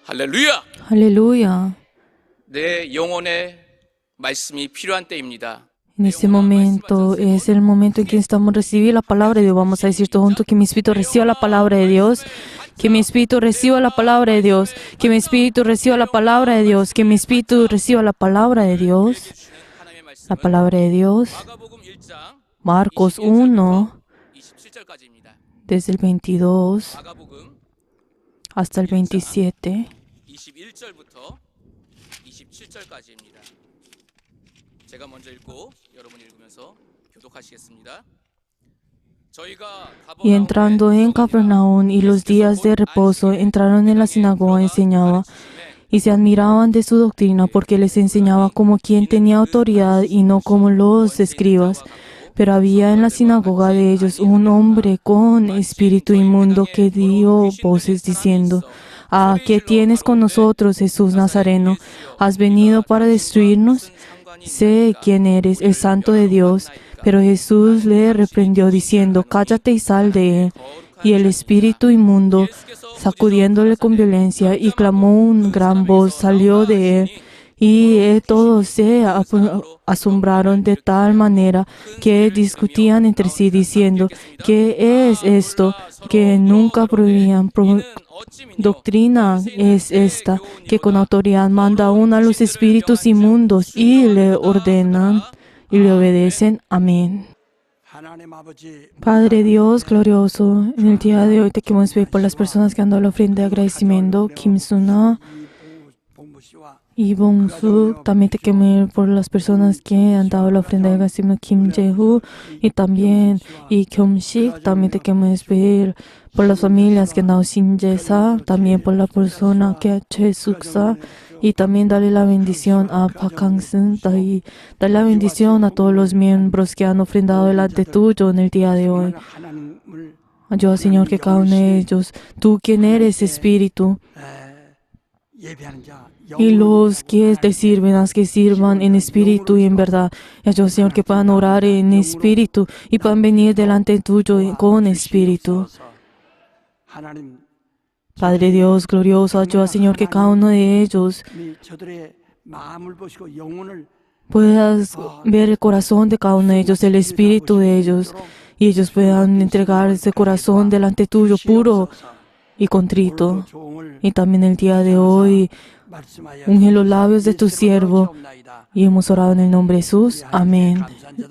할렐루야! Aleluya. 내 영혼의 말씀이 필요한 때입니다. En este momento es el momento en que estamos recibiendo la palabra de Dios. Vamos a decir todos juntos que mi espíritu reciba la palabra de Dios. Que mi espíritu reciba la palabra de Dios. Que mi espíritu reciba la palabra de Dios. Que mi espíritu reciba la palabra de Dios. La palabra de Dios. Marcos 1, desde el 22 hasta el 27. 21절부터 27절까지입니다. 제가 먼저 읽고 여러분이 읽으면서 교독하시겠습니다. Y entrando en Capernaum y los días de reposo, entraron en la sinagoga, enseñaba, y se admiraban de su doctrina, porque les enseñaba como quien tenía autoridad y no como los escribas. Pero había en la sinagoga de ellos un hombre con espíritu inmundo que dio voces diciendo: «Ah, ¿qué tienes con nosotros, Jesús Nazareno? ¿Has venido para destruirnos? Sé quién eres, el Santo de Dios». Pero Jesús le reprendió diciendo: «Cállate y sal de él». Y el espíritu inmundo, sacudiéndole con violencia y clamó una gran voz, salió de él. Y todos se asombraron de tal manera que discutían entre sí diciendo: «¿Qué es esto que nunca prohibían? Doctrina es esta que con autoridad manda aún a los espíritus inmundos y le ordenan y le obedecen». Amén. Padre Dios glorioso, en el día de hoy te queremos pedir por las personas que han dado la ofrenda de agradecimiento, Kim Suna y Bong Suk. También te queremos pedir por las personas que han dado la ofrenda de agradecimiento, Kim Jae-hu y también Kyom Sik. También te queremos pedir por las familias que han dado Sin Jae-sa, también por la persona que ha Choi Suk-sa. Y también dale la bendición a Park Kang-seun, dale la bendición a todos los miembros que han ofrendado delante tuyo en el día de hoy. Ayuda, Señor, que cada uno de ellos, tú quien eres Espíritu, y los que te sirven, haz que sirvan en espíritu y en verdad. Ayuda, Señor, que puedan orar en espíritu y puedan venir delante tuyo con espíritu. Padre Dios glorioso, ayuda, Señor, que cada uno de ellos puedas ver el corazón de cada uno de ellos, el espíritu de ellos, y ellos puedan entregar ese corazón delante tuyo puro y contrito. Y también el día de hoy, unge los labios de tu siervo, y hemos orado en el nombre de Jesús. Amén.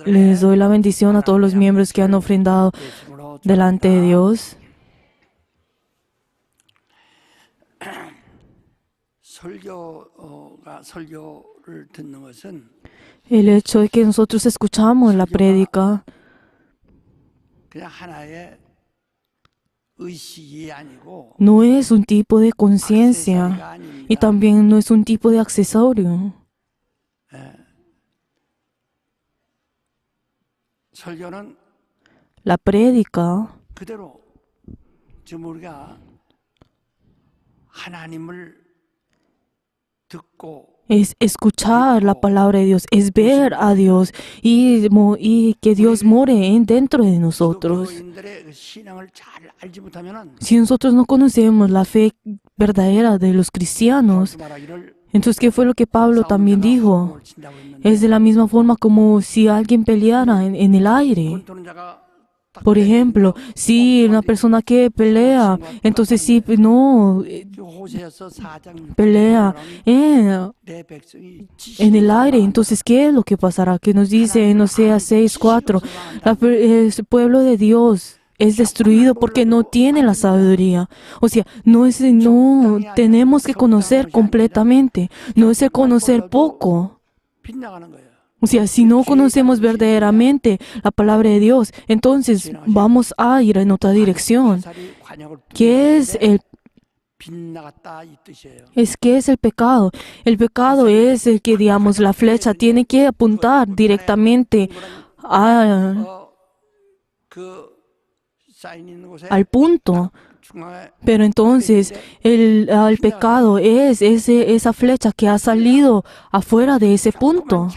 Les doy la bendición a todos los miembros que han ofrendado delante de Dios. El hecho de que nosotros escuchamos la prédica no es un tipo de conciencia y también no es un tipo de accesorio. La prédica es escuchar la palabra de Dios, es ver a Dios y que Dios more dentro de nosotros. Si nosotros no conocemos la fe verdadera de los cristianos, entonces, ¿qué fue lo que Pablo también dijo? Es de la misma forma como si alguien peleara en el aire. Por ejemplo, si una persona que pelea, entonces si no pelea en el aire, entonces ¿qué es lo que pasará? Que nos dice en Oseas 6:4, el pueblo de Dios es destruido porque no tiene la sabiduría. O sea, no tenemos que conocer completamente, no es el conocer poco. O sea, si no conocemos verdaderamente la palabra de Dios, entonces vamos a ir en otra dirección. ¿Qué es el pecado? El pecado es el que, digamos, la flecha tiene que apuntar directamente al punto. Pero entonces el pecado es esa flecha que ha salido afuera de ese punto.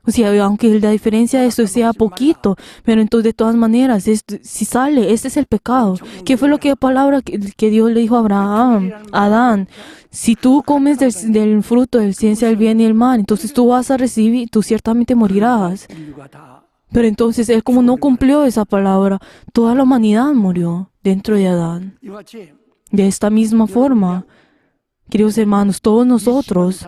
O sea, aunque la diferencia de esto sea poquito, pero entonces de todas maneras, si sale, este es el pecado. ¿Qué fue lo que palabra que Dios le dijo a Abraham, a Adán? Si tú comes del fruto de la ciencia del bien y el mal, entonces tú vas a recibir, tú ciertamente morirás. 인류가 다 Pero entonces él como no cumplió esa palabra, toda la humanidad murió dentro de Adán. 이와 같이 De esta misma forma, queridos hermanos, todos nosotros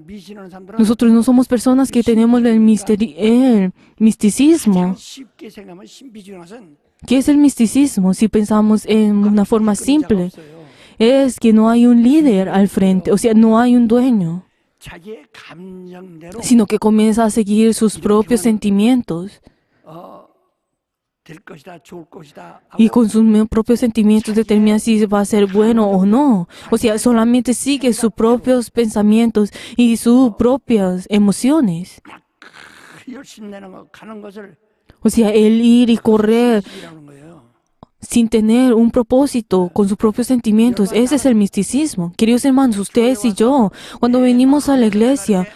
미신하는 사람들은 Nosotros no somos personas que tenemos el misticismo. 가장 쉽게 생각하면 신비주의 것은 ¿Qué es el misticismo? Si pensamos en una forma 그림자가 simple, 없어요. es que no hay un líder al frente, o sea, no hay un dueño, 자기의 감정대로 sino que comienza a seguir sus propios sentimientos 될 것이다, 좋을 것이다. y con sus propios sentimientos determina si va a ser bueno o no. O sea, solamente sigue sus propios pensamientos y sus propias emociones. 열심내는 거 가는 것을 O sea, el ir y correr 이라는 거예요. sin tener un propósito con sus propios sentimientos. Ese es el misticismo. Queridos hermanos, ustedes y yo, cuando venimos a la iglesia,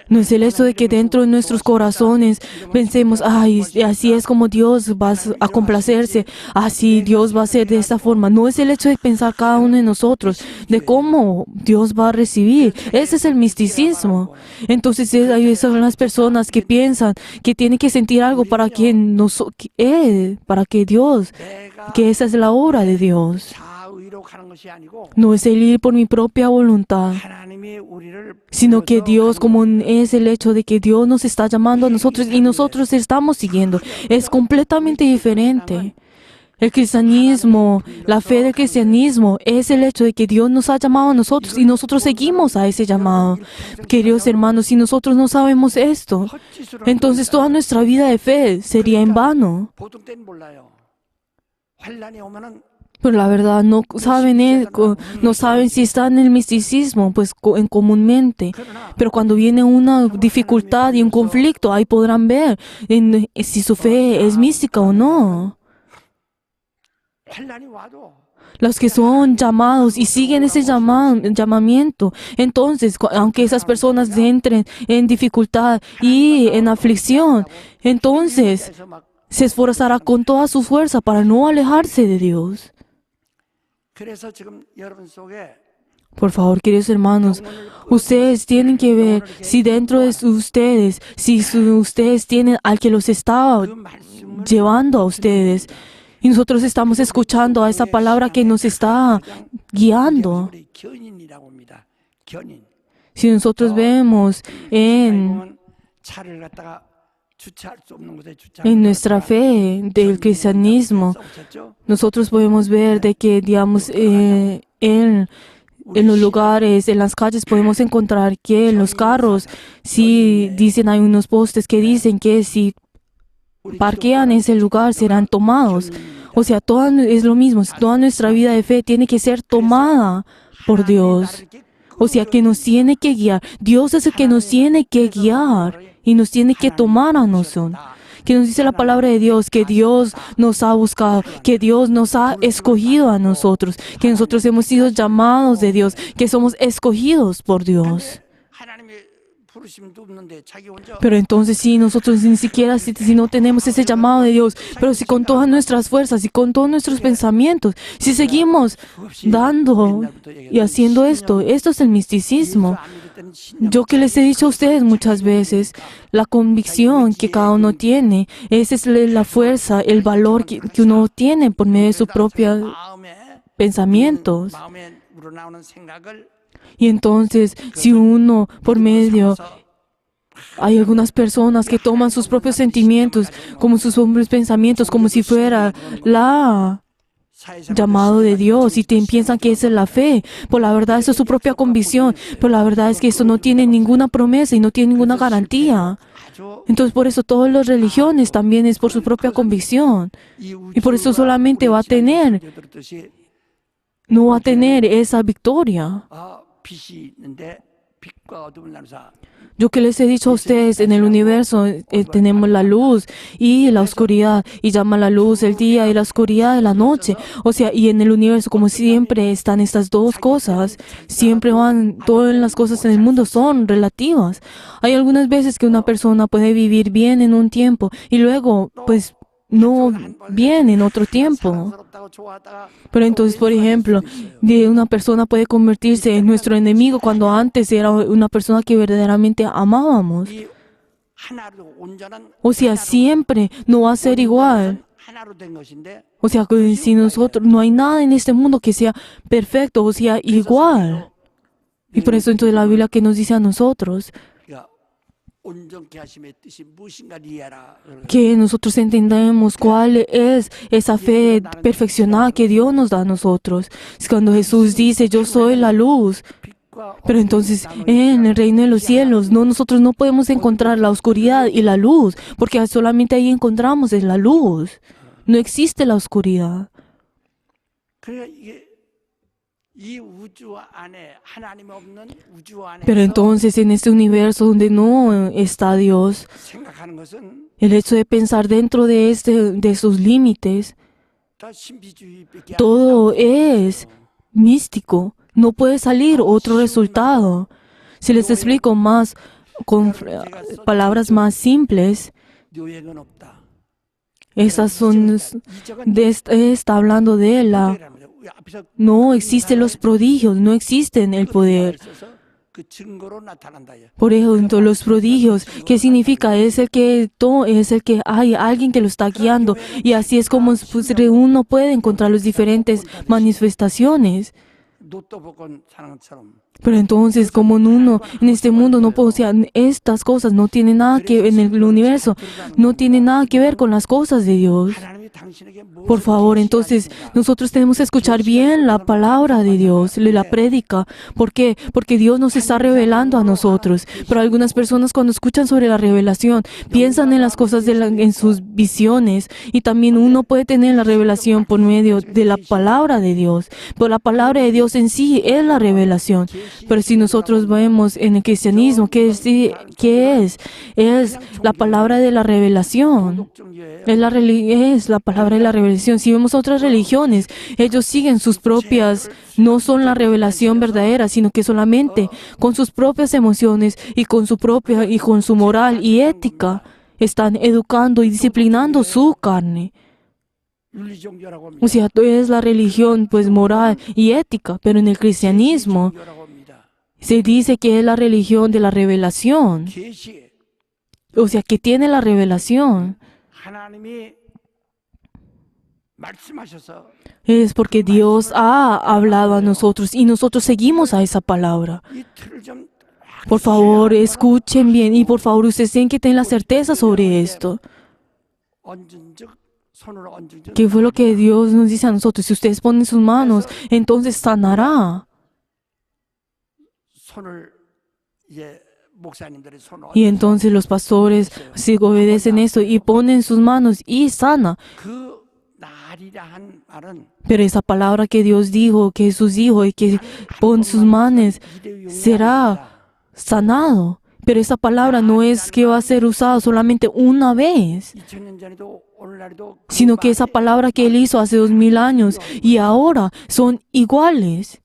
no es el hecho de que dentro de nuestros corazones pensemos, ay, así es como Dios va a complacerse, así Dios va a ser de esta forma. No es el hecho de pensar cada uno de nosotros, de cómo Dios va a recibir. Ese es el misticismo. Entonces, esas son las personas que piensan que tienen que sentir algo para que Dios, 내가 que esa es la obra de Dios. 자의로 가는 것이 아니고 No es el ir por mi propia voluntad, 하나님이 우리를 sino que 불러서 Dios, 가는 como es el hecho de que Dios nos está llamando a nosotros y nosotros estamos siguiendo, es completamente diferente. El cristianismo, la fe del cristianismo, es el hecho de que Dios nos ha llamado a nosotros y nosotros seguimos a ese llamado. Queridos hermanos, si nosotros no sabemos esto, 헛짓으로 entonces toda nuestra vida de fe sería en vano. 보통 때는 몰라요. 환란이 오면은 Pero la verdad no saben, no saben si están en el misticismo, pues comúnmente. Pero cuando viene una dificultad y un conflicto, ahí podrán ver si su fe es mística o no. 환란이 와도 Los que son llamados y siguen ese llamamiento, entonces, aunque esas personas entren en dificultad y en aflicción, entonces 그래서 막 se esforzará con toda su fuerza para no alejarse de Dios. 그래서 지금 여러분 속에 Por favor, queridos hermanos, ustedes tienen que ver si dentro de ustedes, ustedes tienen al que los está 그 말씀을 llevando a ustedes. Y nosotros estamos escuchando a esa palabra que nos está guiando. 우리 견인이라고 합니다. 견인. Si nosotros vemos en 보면 차를 갖다가 주차할 수 없는 곳에 주차하는 en nuestra fe del cristianismo, nosotros podemos ver de que, digamos, en los lugares, en las calles, podemos encontrar que en los carros, si dicen, hay unos postes que dicen que si parquean en ese lugar serán tomados. O sea, es lo mismo, toda nuestra vida de fe tiene que ser tomada por Dios. O sea, que nos tiene que guiar. Dios es el que nos tiene que guiar y nos tiene que tomar a nosotros. Que nos dice la palabra de Dios, que Dios nos ha buscado, que Dios nos ha escogido a nosotros, que nosotros hemos sido llamados de Dios, que somos escogidos por Dios. 하나님의 부르심도 없는데 자기 혼자 Pero entonces si nosotros ni siquiera, si no tenemos ese llamado de Dios, pero si con todas nuestras fuerzas y con todos nuestros pensamientos, si seguimos dando y haciendo esto es el misticismo. Yo que les he dicho a ustedes muchas veces, la convicción que cada uno tiene, esa es la fuerza, el valor que uno tiene por medio de sus propios pensamientos. 마음에 우러나오는 생각을 Y entonces, si uno por medio, hay algunas personas que toman sus propios sentimientos como sus propios pensamientos, como si fuera la llamado de Dios y piensan que esa es la fe. Por la verdad, eso es su propia convicción. Pero la verdad es que eso no tiene ninguna promesa y no tiene ninguna garantía. 아주 Entonces, por eso todas las religiones también es por su propia convicción. Y por eso solamente no va a tener esa victoria. 빛이 있는데 빛과 어둠을 나누사 Yo que les he dicho a ustedes, en el universo tenemos la luz y la oscuridad, y llama la luz el día y la oscuridad de la noche. O sea, y en el universo, como siempre, están estas dos cosas. Siempre van, todas las cosas en el mundo son relativas. Hay algunas veces que una persona puede vivir bien en un tiempo y luego, pues, no bien en otro tiempo. 사랑스럽다고 좋아하다가 Pero entonces, por ejemplo, de una persona puede convertirse en nuestro enemigo cuando antes era una persona que verdaderamente amábamos. 이 하나로 온전한 O sea, siempre no va a ser igual. 하나로 된 것인데 O sea, que si nosotros, no hay nada en este mundo que sea perfecto, o sea, igual. Y por eso entonces la Biblia que nos dice a nosotros 그러니까 온전케 하심의 뜻이 무엇인가 이해하라. que nosotros entendemos cuál es esa fe perfeccionada que Dios nos da a nosotros. Es cuando Jesús dice, yo soy la luz. 빛과 Pero entonces, en el reino de los cielos, nosotros no podemos encontrar la oscuridad y la luz, porque solamente ahí encontramos es la luz. No existe la oscuridad. 그러니까 이게 이 우주 안에 하나님 없는 우주 안에 Pero entonces, en este universo donde no está Dios, 생각하는 것은 el hecho de pensar dentro de sus límites, 다 신비주의밖에 todo es místico. No puede salir otro resultado. Si les explico más con palabras más simples, 묘행은 없다. esas son, está hablando de la, 앞에서 no existen los prodigios, no existen el poder. 있어서 그 증거로 나타난다. Por ejemplo, los prodigios, ¿qué significa? Es el que hay alguien que lo está guiando, y así es como pues, uno puede encontrar las diferentes manifestaciones. 로또 복권 사는 것처럼 Pero entonces, como en este mundo no puedo, o sea, estas cosas no tienen nada que en el universo, no tienen nada que ver con las cosas de Dios. 하나님이 당신에게 Por favor, entonces nosotros tenemos que escuchar bien la palabra de Dios, la prédica. ¿Por qué? Porque Dios nos está revelando a nosotros. Pero algunas personas cuando escuchan sobre la revelación piensan en las cosas en sus visiones, y también uno puede tener la revelación por medio de la palabra de Dios. Pero la palabra de Dios en sí es la revelación. Pero si nosotros vemos en el cristianismo, ¿qué es? Es la palabra de la revelación. Es la palabra de la revelación. Si vemos otras religiones, ellos siguen sus propias, no son la revelación verdadera, sino que solamente con sus propias emociones y con su moral y ética están educando y disciplinando su carne. 윤리종교라고 합니다. O sea, es la religión pues moral y ética, pero en el cristianismo 종교라고 합니다. se dice que es la religión de la revelación. 계시 O sea, que tiene la revelación. 하나님이 말씀하셔서 Es porque Dios ha hablado a nosotros y nosotros seguimos a esa palabra. 이 틀을 좀 Por favor, escuchen bien, y por favor, ustedes tienen que tener la certeza sobre esto. 얹은 즉 손으로 얹은 즉 ¿Qué fue lo que Dios nos dice a nosotros? Si ustedes ponen sus manos, entonces sanará. 손을 이제 목사님들이 손을 Y entonces los pastores si obedecen esto y ponen sus manos y sana. 그 날이라 한 말은 Pero esa palabra que Dios dijo, que Jesús dijo, y que pon sus manos, será sanado. Pero esa palabra no es que va a ser usada solamente una vez, 2000년 전에도 오늘날에도 sino que esa palabra que Él hizo hace 2000 años y ahora son iguales.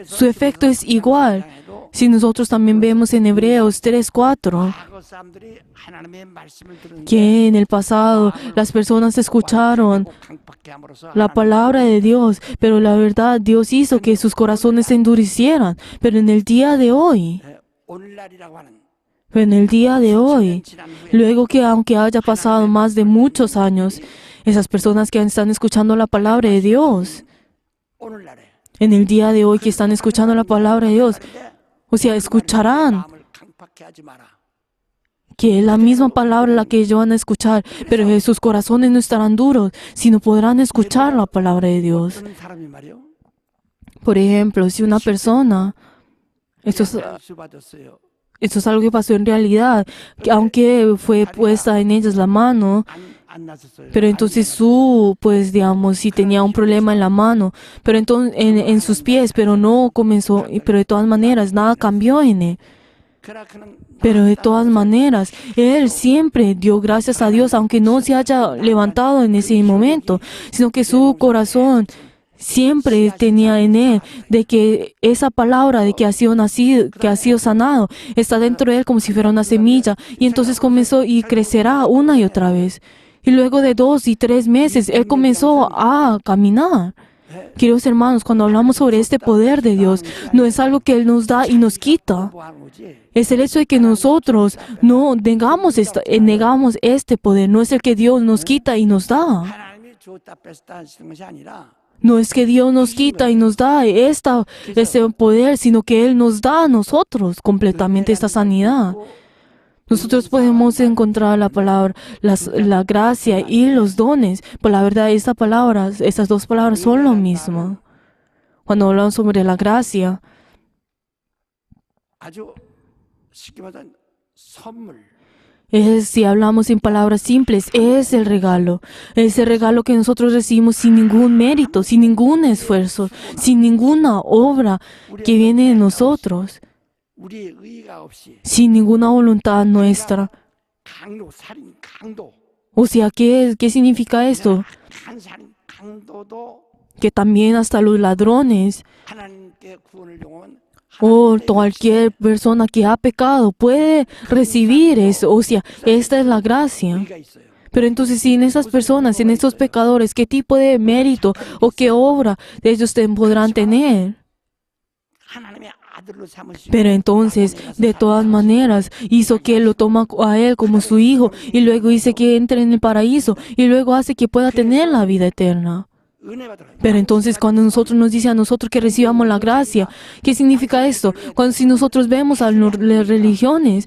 Su efecto es igual. Si nosotros también vemos en Hebreos 3:4, que en el pasado las personas escucharon la palabra de Dios, pero la verdad Dios hizo que sus corazones se endurecieran. Pero en el día de hoy, luego que aunque haya pasado más de muchos años, esas personas que están escuchando la palabra de Dios, en el día de hoy que están escuchando la palabra de Dios, o sea, escucharán que es la misma palabra la que ellos van a escuchar, pero sus corazones no estarán duros, sino podrán escuchar la palabra de Dios. Por ejemplo, si una persona, esto es algo que pasó en realidad, que aunque fue puesta en ellas la mano, 안 났었어요. Pero entonces su, pues digamos, sí tenía un problema en la mano, pero entonces en sus pies, pero no comenzó, pero de todas maneras nada cambió en él. 그러나 그는 Pero de todas maneras, él siempre dio gracias a Dios, aunque no se haya levantado en ese momento, sino que su corazón siempre tenía en él de que esa palabra de que ha sido nacido, que ha sido sanado, está dentro de él como si fuera una semilla, y entonces comenzó y crecerá una y otra vez. Y luego de 2 y 3 meses, él comenzó a caminar. Queridos hermanos, cuando hablamos sobre este poder de Dios, no es algo que Él nos da y nos quita. 뭐하는 거지? Es el hecho de que nosotros no negamos este poder. No es el que Dios nos quita y nos da. 하나님이 주었다 뺐다 하시는 것이 아니라 No es que Dios nos quita y nos da ese poder, sino que Él nos da a nosotros completamente esta sanidad. Nosotros podemos encontrar la palabra, la gracia y los dones. Pero la verdad, estas dos palabras son lo mismo. Cuando hablamos sobre la gracia, 아주 쉽게 말하면 선물. si hablamos en palabras simples, es el regalo. Es el regalo que nosotros recibimos sin ningún mérito, sin ningún esfuerzo, sin ninguna obra que viene de nosotros, 우리의 의의가 없이 sin ninguna voluntad nuestra. 강도, 살인, 강도, O sea, ¿qué significa esto? 한 살인, 강도도 Que también hasta los ladrones 하나님께 구원을 용하면 o cualquier persona que ha pecado puede recibir eso. O sea, esta es la gracia. 의의가 있어요. Pero entonces, si en estas personas, en estos pecadores, ¿qué tipo de mérito o qué obra de ellos podrán tener? 하나님의 아들로 삼으시고 Pero entonces, de todas maneras, hizo que Él lo toma a Él como su hijo y luego dice que entre en el paraíso y luego hace que pueda tener la vida eterna. 은혜 받으라. Pero entonces cuando nosotros nos dice a nosotros que recibamos la gracia, ¿qué significa esto? Cuando si nosotros vemos a las religiones,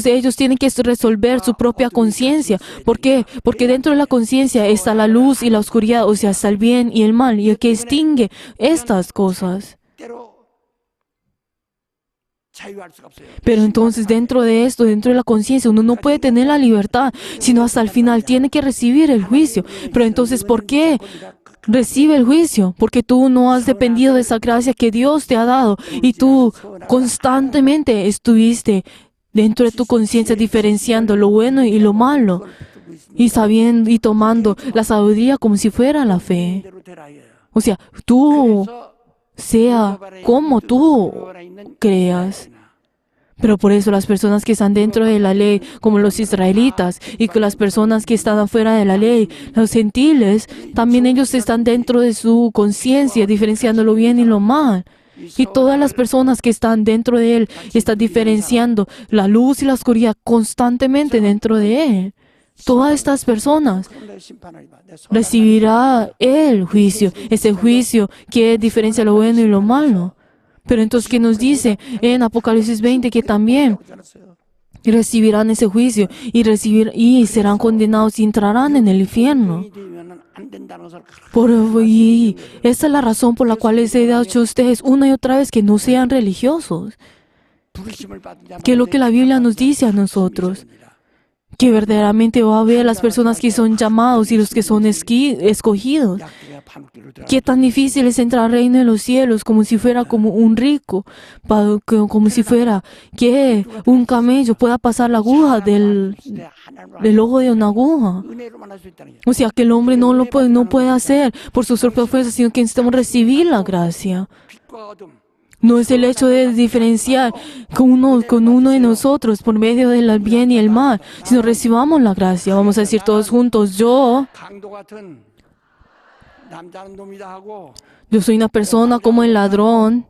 ellos tienen que resolver su propia conciencia. ¿Por qué? Porque dentro de la conciencia está la luz y la oscuridad, o sea, está el bien y el mal, y el que distingue estas cosas. 때로 자유할 수가 없어요. Pero entonces dentro de esto, dentro de la conciencia, uno no puede tener la libertad, sino hasta el final tiene que recibir el juicio. Pero entonces, ¿por qué recibe el juicio? Porque tú no has dependido de esa gracia que Dios te ha dado y tú constantemente estuviste dentro de tu conciencia diferenciando lo bueno y lo malo y sabiendo y tomando la sabiduría como si fuera la fe. 대로 되라 이거예요. O sea, tú 그래서 sea como tú creas. Pero por eso las personas que están dentro de la ley, como los israelitas, y que las personas que están afuera de la ley, los gentiles, también ellos están dentro de su conciencia, diferenciando lo bien y lo mal. Y todas las personas que están dentro de él están diferenciando la luz y la oscuridad constantemente dentro de él. Todas estas personas recibirá el juicio, ese juicio que diferencia lo bueno y lo malo. Pero entonces, ¿qué nos dice en Apocalipsis 20? Que también recibirán ese juicio y serán condenados y entrarán en el infierno. Y esa es la razón por la cual les he dicho a ustedes una y otra vez que no sean religiosos. Que es lo que la Biblia nos dice a nosotros. Que verdaderamente va a haber las personas que son llamados y los que son escogidos. Qué tan difícil es entrar al reino de los cielos como si fuera como un rico, como si fuera que un camello pueda pasar la aguja del ojo de una aguja. O sea, que el hombre no puede hacer por sus propias fuerzas, sino que necesitamos recibir la gracia. No es el hecho de diferenciar con uno de nosotros por medio del bien y el mal, sino recibamos la gracia. Vamos a decir todos juntos, yo soy una persona como el ladrón.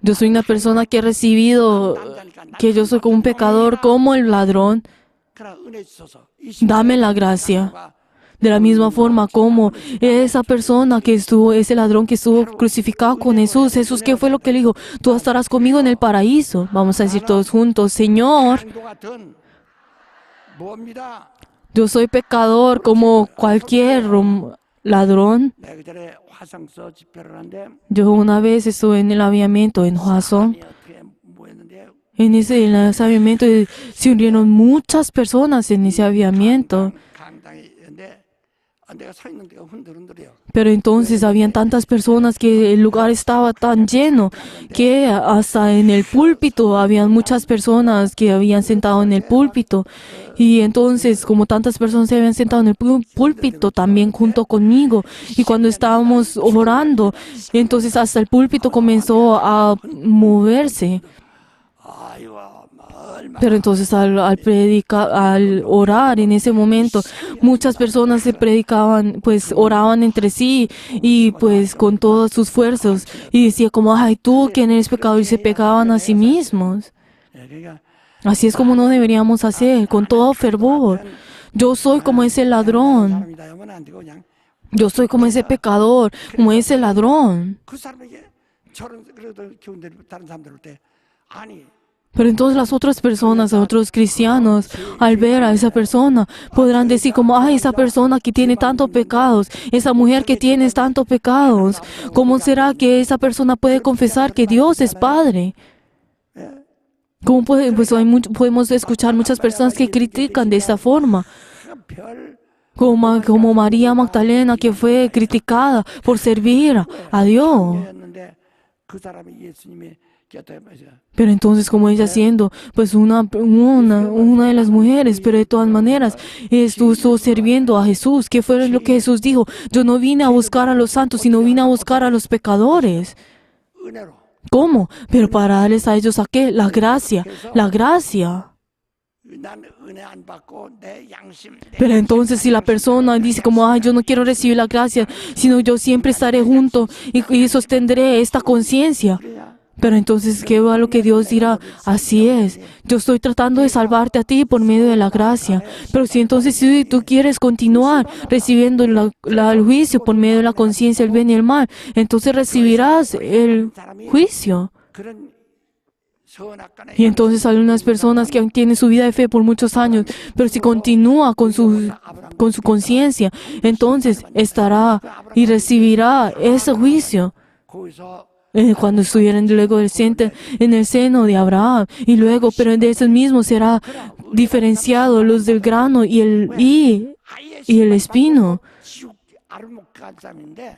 Yo soy una persona que he recibido, que yo soy como un pecador, como el ladrón. Dame la gracia. De la misma forma como esa persona que ese ladrón que estuvo crucificado con Jesús. Jesús, ¿qué fue lo que le dijo? Tú estarás conmigo en el paraíso. Vamos a decir todos juntos, Señor, yo soy pecador como cualquier ladrón. Yo una vez estuve en el avivamiento en Hwaseong. En ese avivamiento se unieron muchas personas en ese avivamiento. 강당인데 내가 서 있는 데가 흔들흔들해요. Pero entonces habían tantas personas que el lugar estaba tan lleno que hasta en el púlpito habían muchas personas que habían sentado en el púlpito. Y entonces, como tantas personas se habían sentado en el púlpito también junto conmigo, y cuando estábamos orando, entonces hasta el púlpito comenzó a moverse. 아이고 얼마 Pero entonces al orar en ese momento, muchas personas se predicaban, pues oraban entre sí y pues con todas sus fuerzas. Y decía como, ay, tú quién eres pecador, y se pegaban a sí mismos. 그러니까 Así es como no deberíamos hacer, con todo fervor. Yo soy como ese ladrón. 사람이다 하면 안 되고 그냥 Yo soy como ese pecador, como ese ladrón. 그 사람에게 저런 그래도 교훈들 다른 사람들 올 때 아니 Pero entonces las otras personas, otros cristianos, al ver a esa persona, podrán decir como, ay, esa persona que tiene tantos pecados, esa mujer que tiene tantos pecados, ¿cómo será que esa persona puede confesar que Dios es Padre? ¿Cómo puede? Pues podemos escuchar muchas personas que critican de esta forma, 별 como María Magdalena, que fue criticada por servir a Dios. 였는데 그 사람이 예수님의 곁에 Pero entonces, como ella siendo, pues una de las mujeres, pero de todas maneras, estuvo sirviendo a Jesús. ¿Qué fue lo que Jesús dijo? Yo no vine a buscar a los santos, sino vine a buscar a los pecadores. 은혜로 ¿Cómo? Pero para darles a ellos, ¿a qué? La gracia, la gracia. 난 은혜 안 받고 내 양심 Pero entonces si la persona dice como, ay, yo no quiero recibir la gracia, sino yo siempre estaré junto y sostendré esta conciencia. Pero entonces, ¿qué va lo que Dios dirá? Así es, yo estoy tratando de salvarte a ti por medio de la gracia. Pero si entonces si tú quieres continuar recibiendo el juicio por medio de la conciencia, el bien y el mal, entonces recibirás el juicio. 그런 선악간의 Y entonces hay unas personas que aún tienen su vida de fe por muchos años, pero si continúa con su conciencia, entonces estará y recibirá ese juicio. 거기서 Cuando estuvieran luego en el seno de Abraham, y luego, pero de esos mismos será diferenciado los del grano y el espino. 지옥 아르목간 사람인데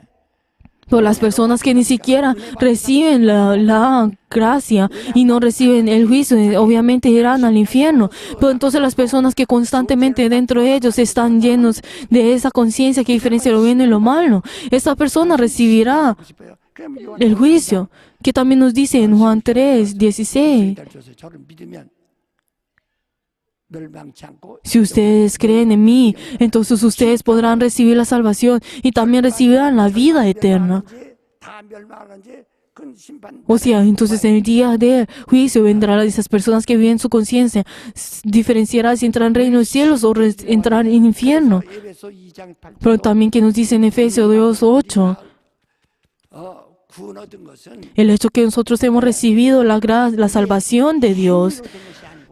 Por las personas que ni siquiera reciben la gracia y no reciben el juicio, obviamente irán al infierno. Pero entonces las personas que constantemente dentro de ellos están llenos de esa conciencia que diferencia lo bueno y lo malo, esa persona recibirá 싶어요. 그럼 요한 el juicio, que también nos dice en Juan 3:16. 저를 믿으면 멸망치 않고 Si ustedes creen en mí, entonces ustedes podrán recibir la salvación y también recibirán la vida eterna. 다 멸망하는지 그건 심판 O sea, entonces en el día del juicio vendrán esas personas que viven su conciencia, diferenciará si entran en reino de los cielos o entrar en infierno. 에베소 2장 8절 Pero también que nos dice en Efesios 2:8, 구원 얻은 것은 el hecho que nosotros hemos recibido la salvación de Dios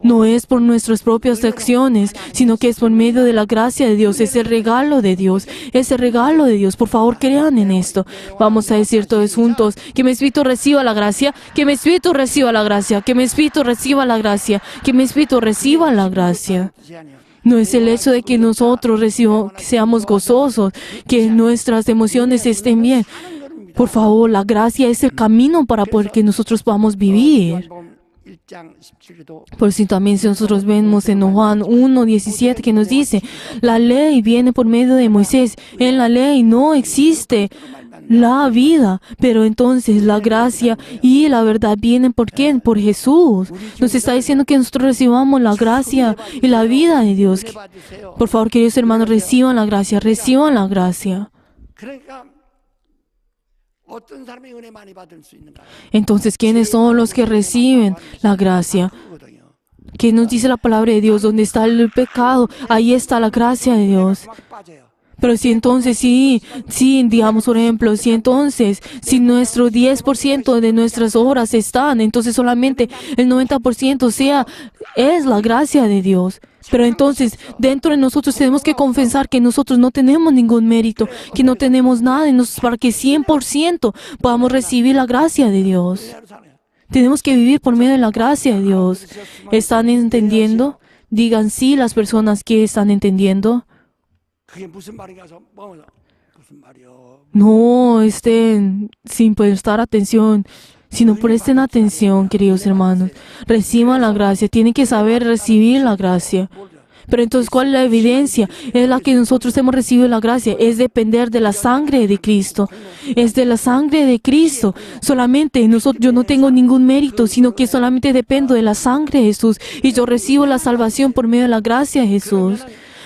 no es por nuestras propias acciones, sino que es por medio de la gracia de Dios, es el regalo de Dios, es el regalo de Dios. Por favor, crean en esto. Vamos a decir todos juntos, que mi espíritu reciba la gracia, que mi espíritu reciba la gracia, que mi espíritu reciba la gracia, que mi espíritu reciba la gracia. 뜻이 아니에요. No es el hecho de que nosotros seamos gozosos, que nuestras emociones estén bien. Por favor, la gracia es el camino para poder que nosotros podamos vivir. 요한복음 1장 17절도 Por si también si nosotros vemos en Juan 1:17 que nos dice, la ley viene por medio de Moisés. En la ley no existe la vida, pero entonces la gracia y la verdad vienen ¿por quién? Por Jesús. Nos está diciendo que nosotros recibamos la gracia y la vida de Dios. 받으세요. Por favor, queridos hermanos, reciban la gracia, reciban la gracia. 그러니까 어떤 사람이 은혜 많이 받을 수 있는가? Entonces, ¿quiénes son los que reciben la gracia? 그거거든요. ¿Qué nos dice la palabra de Dios? ¿Dónde está el pecado? Ahí está la gracia de Dios. 막 빠져요. Pero si entonces, sí, digamos por ejemplo, si nuestro 10% de nuestras obras están, entonces solamente el 90% es la gracia de Dios. Pero entonces, dentro de nosotros tenemos que confesar que nosotros no tenemos ningún mérito, que no tenemos nada en nosotros para que 100% podamos recibir la gracia de Dios. 은혜로 사네요. Tenemos que vivir por medio de la gracia de Dios. ¿Están entendiendo? Digan sí las personas que están entendiendo. 그게 무슨 말인가 해서 무슨 말이요. No estén sin prestar atención, sino presten atención, queridos hermanos. Reciban la gracia. Tienen que saber recibir la gracia. Pero entonces, ¿cuál es la evidencia? Es la que nosotros hemos recibido la gracia. Es depender de la sangre de Cristo. Es de la sangre de Cristo. Solamente yo no tengo ningún mérito, sino que solamente dependo de la sangre de Jesús. Y yo recibo la salvación por medio de la gracia de Jesús.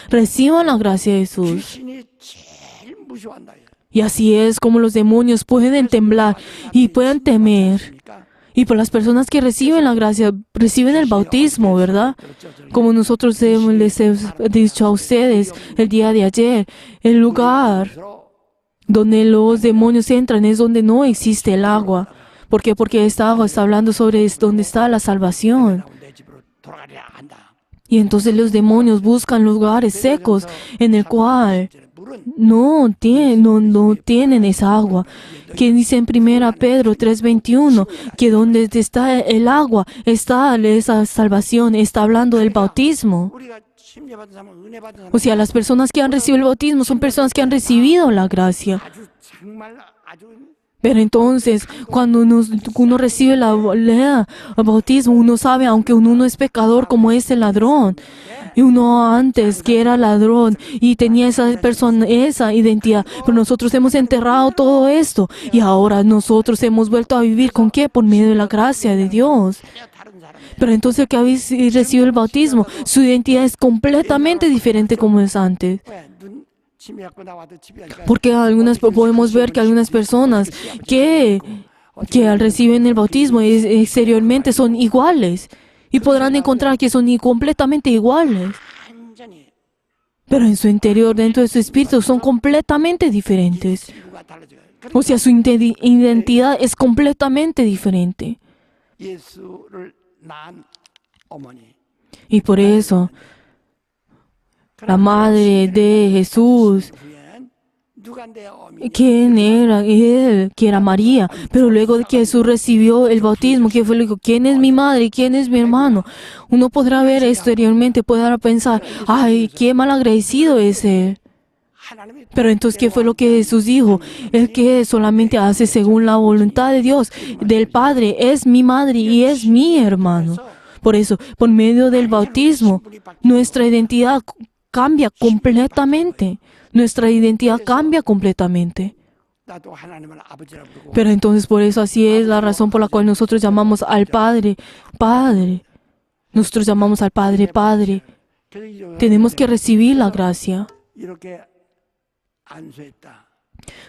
Reciban la gracia de Jesús. 귀신이 제일 무서워한다. Y así es como los demonios pueden temblar y pueden temer. 그러니까 Y por las personas que reciben la gracia, reciben el bautismo, ¿verdad? Como nosotros les hemos dicho a ustedes el día de ayer, el lugar donde los demonios entran es donde no existe el agua. ¿Por qué? Porque esta agua está hablando sobre donde está la salvación. 내 집으로 돌아가려 한다. Y entonces los demonios buscan lugares secos en el cual 물은 no tienen esa agua. Que dice en 1 Pedro 3:21 que donde está el agua está esa salvación. Está hablando del bautismo. 우리가 침례받은 사람은 은혜 받은 사람은 O sea, las personas que han recibido el bautismo son personas que han recibido la gracia. 아주 정말 아주 Pero entonces, cuando uno recibe el bautismo, uno sabe, aunque uno es pecador como ese ladrón, y uno antes que era ladrón y tenía esa identidad, pero nosotros hemos enterrado todo esto y ahora nosotros hemos vuelto a vivir ¿con qué? Por medio de la gracia de Dios. 다른 사람. Pero entonces el que habéis recibido el bautismo, su identidad es completamente diferente como es antes. 왜눈 침례받고 나와도 집에 가니까 Porque podemos ver que algunas personas que al reciben el bautismo exteriormente son iguales y podrán encontrar que son completamente iguales. 완전히 Pero en su interior, dentro de su espíritu, son completamente diferentes. 인구가 달라져요. O sea, su identidad es completamente diferente. 예수를 낳은 어머니. Y por eso, la madre de Jesús, 후엔 누가 내 어머니? ¿quién era él? Que era María. Pero luego de que Jesús recibió el bautismo, ¿quién fue? Le dijo, ¿quién es mi madre? ¿Quién es mi hermano? Uno podrá ver exteriormente, podrá pensar, ay, qué malagradecido es él. 하나님이 Pero entonces, ¿qué fue lo que Jesús dijo? El que solamente hace según la voluntad de Dios, del Padre, es mi madre y es mi hermano. Por eso, por medio del bautismo, nuestra identidad cambia completamente. Nuestra identidad cambia completamente. 나도 하나님을 아버지라고 부르고 Pero entonces, por eso, así es la razón por la cual nosotros llamamos al Padre, Padre. Nosotros llamamos al Padre, Padre. Tenemos que recibir la gracia. 이렇게 안수했다.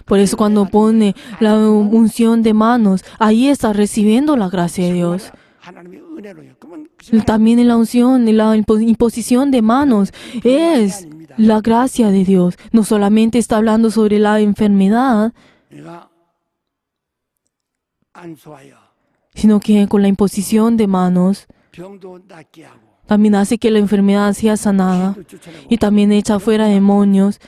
Por eso cuando pone la unción de manos, ahí está recibiendo la gracia de Dios. 하나님의 은혜로요. 그러면 También en la unción, en la imposición de manos, es la gracia de Dios. No solamente está hablando sobre la enfermedad, 내가 안수하여 sino que con la imposición de manos 병도 낫게 하고 también hace que la enfermedad sea sanada 또 쫓아내고 y también echa fuera demonios.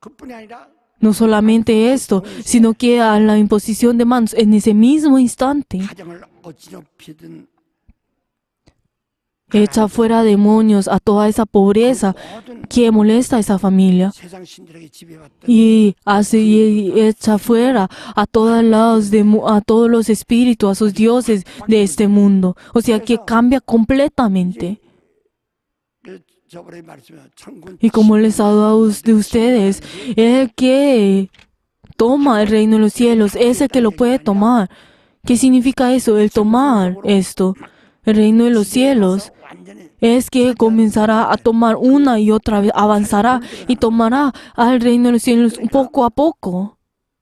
그뿐이 아니라 No solamente esto, sino que a la imposición de manos, en ese mismo instante, 가정을 어지럽히던 echa fuera demonios a toda esa pobreza 모든 que molesta a esa familia. 세상 신들에게 지배받던 Y echa fuera a todos los espíritus, a sus dioses de este mundo. O sea que cambia completamente. 저번에 말씀에 천군 Y como les hablaba de ustedes, el que toma el reino de los cielos es el que lo puede tomar. ¿Qué significa eso? El tomar esto. El reino de los cielos 완전히 es que comenzará a tomar una y otra vez, avanzará y tomará al reino de los cielos poco a poco.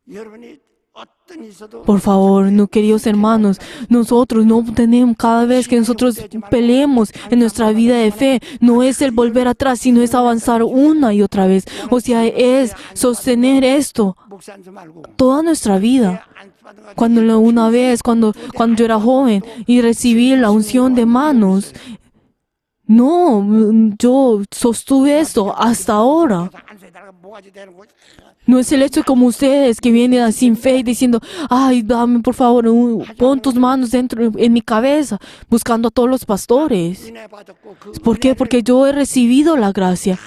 여러분이 어떤 있어도 Por favor, no, queridos hermanos, nosotros no tenemos, cada vez que nosotros peleemos en nuestra vida de fe, no es el volver atrás, sino es avanzar una y otra vez. O sea, es sostener esto 목사 안수 말고 toda nuestra vida. 안수받은 거 Una vez, cuando yo era joven y recibí la unción de manos, no, yo sostuve esto hasta ahora. 안수했다. 가서 내가 뭐가지 되는 거. No es el hecho como ustedes que vienen sin fe y diciendo, ay, dame por favor, pon tus manos dentro en mi cabeza, buscando a todos los pastores. 은혜 받았고 그 ¿Por qué? Porque yo he recibido la gracia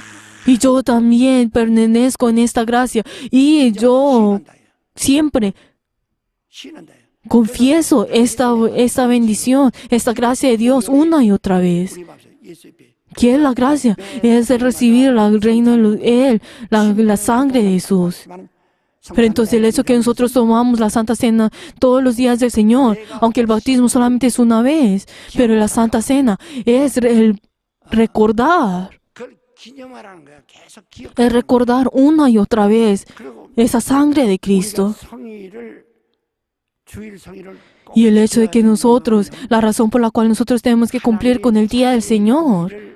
y yo también pertenezco en esta gracia y yo siempre 신한다. confieso esta bendición, esta gracia de Dios una y otra vez. 우리 마음속에 예수의 배. ¿Qué es la gracia? Es el recibir el reino de Él, la sangre de Jesús. Pero entonces el hecho que nosotros tomamos la Santa Cena todos los días del Señor, aunque el bautismo solamente es una vez, pero la Santa Cena es el recordar, 그걸 기념하라는 거야. 계속 기억. es recordar una y otra vez 그리고 esa sangre de Cristo. 우리가 성의를 주일 성의를 꼭 Y el hecho de que 지켜야 되는 nosotros, 이유는 la razón por la cual nosotros tenemos que cumplir con el día del Señor, 일을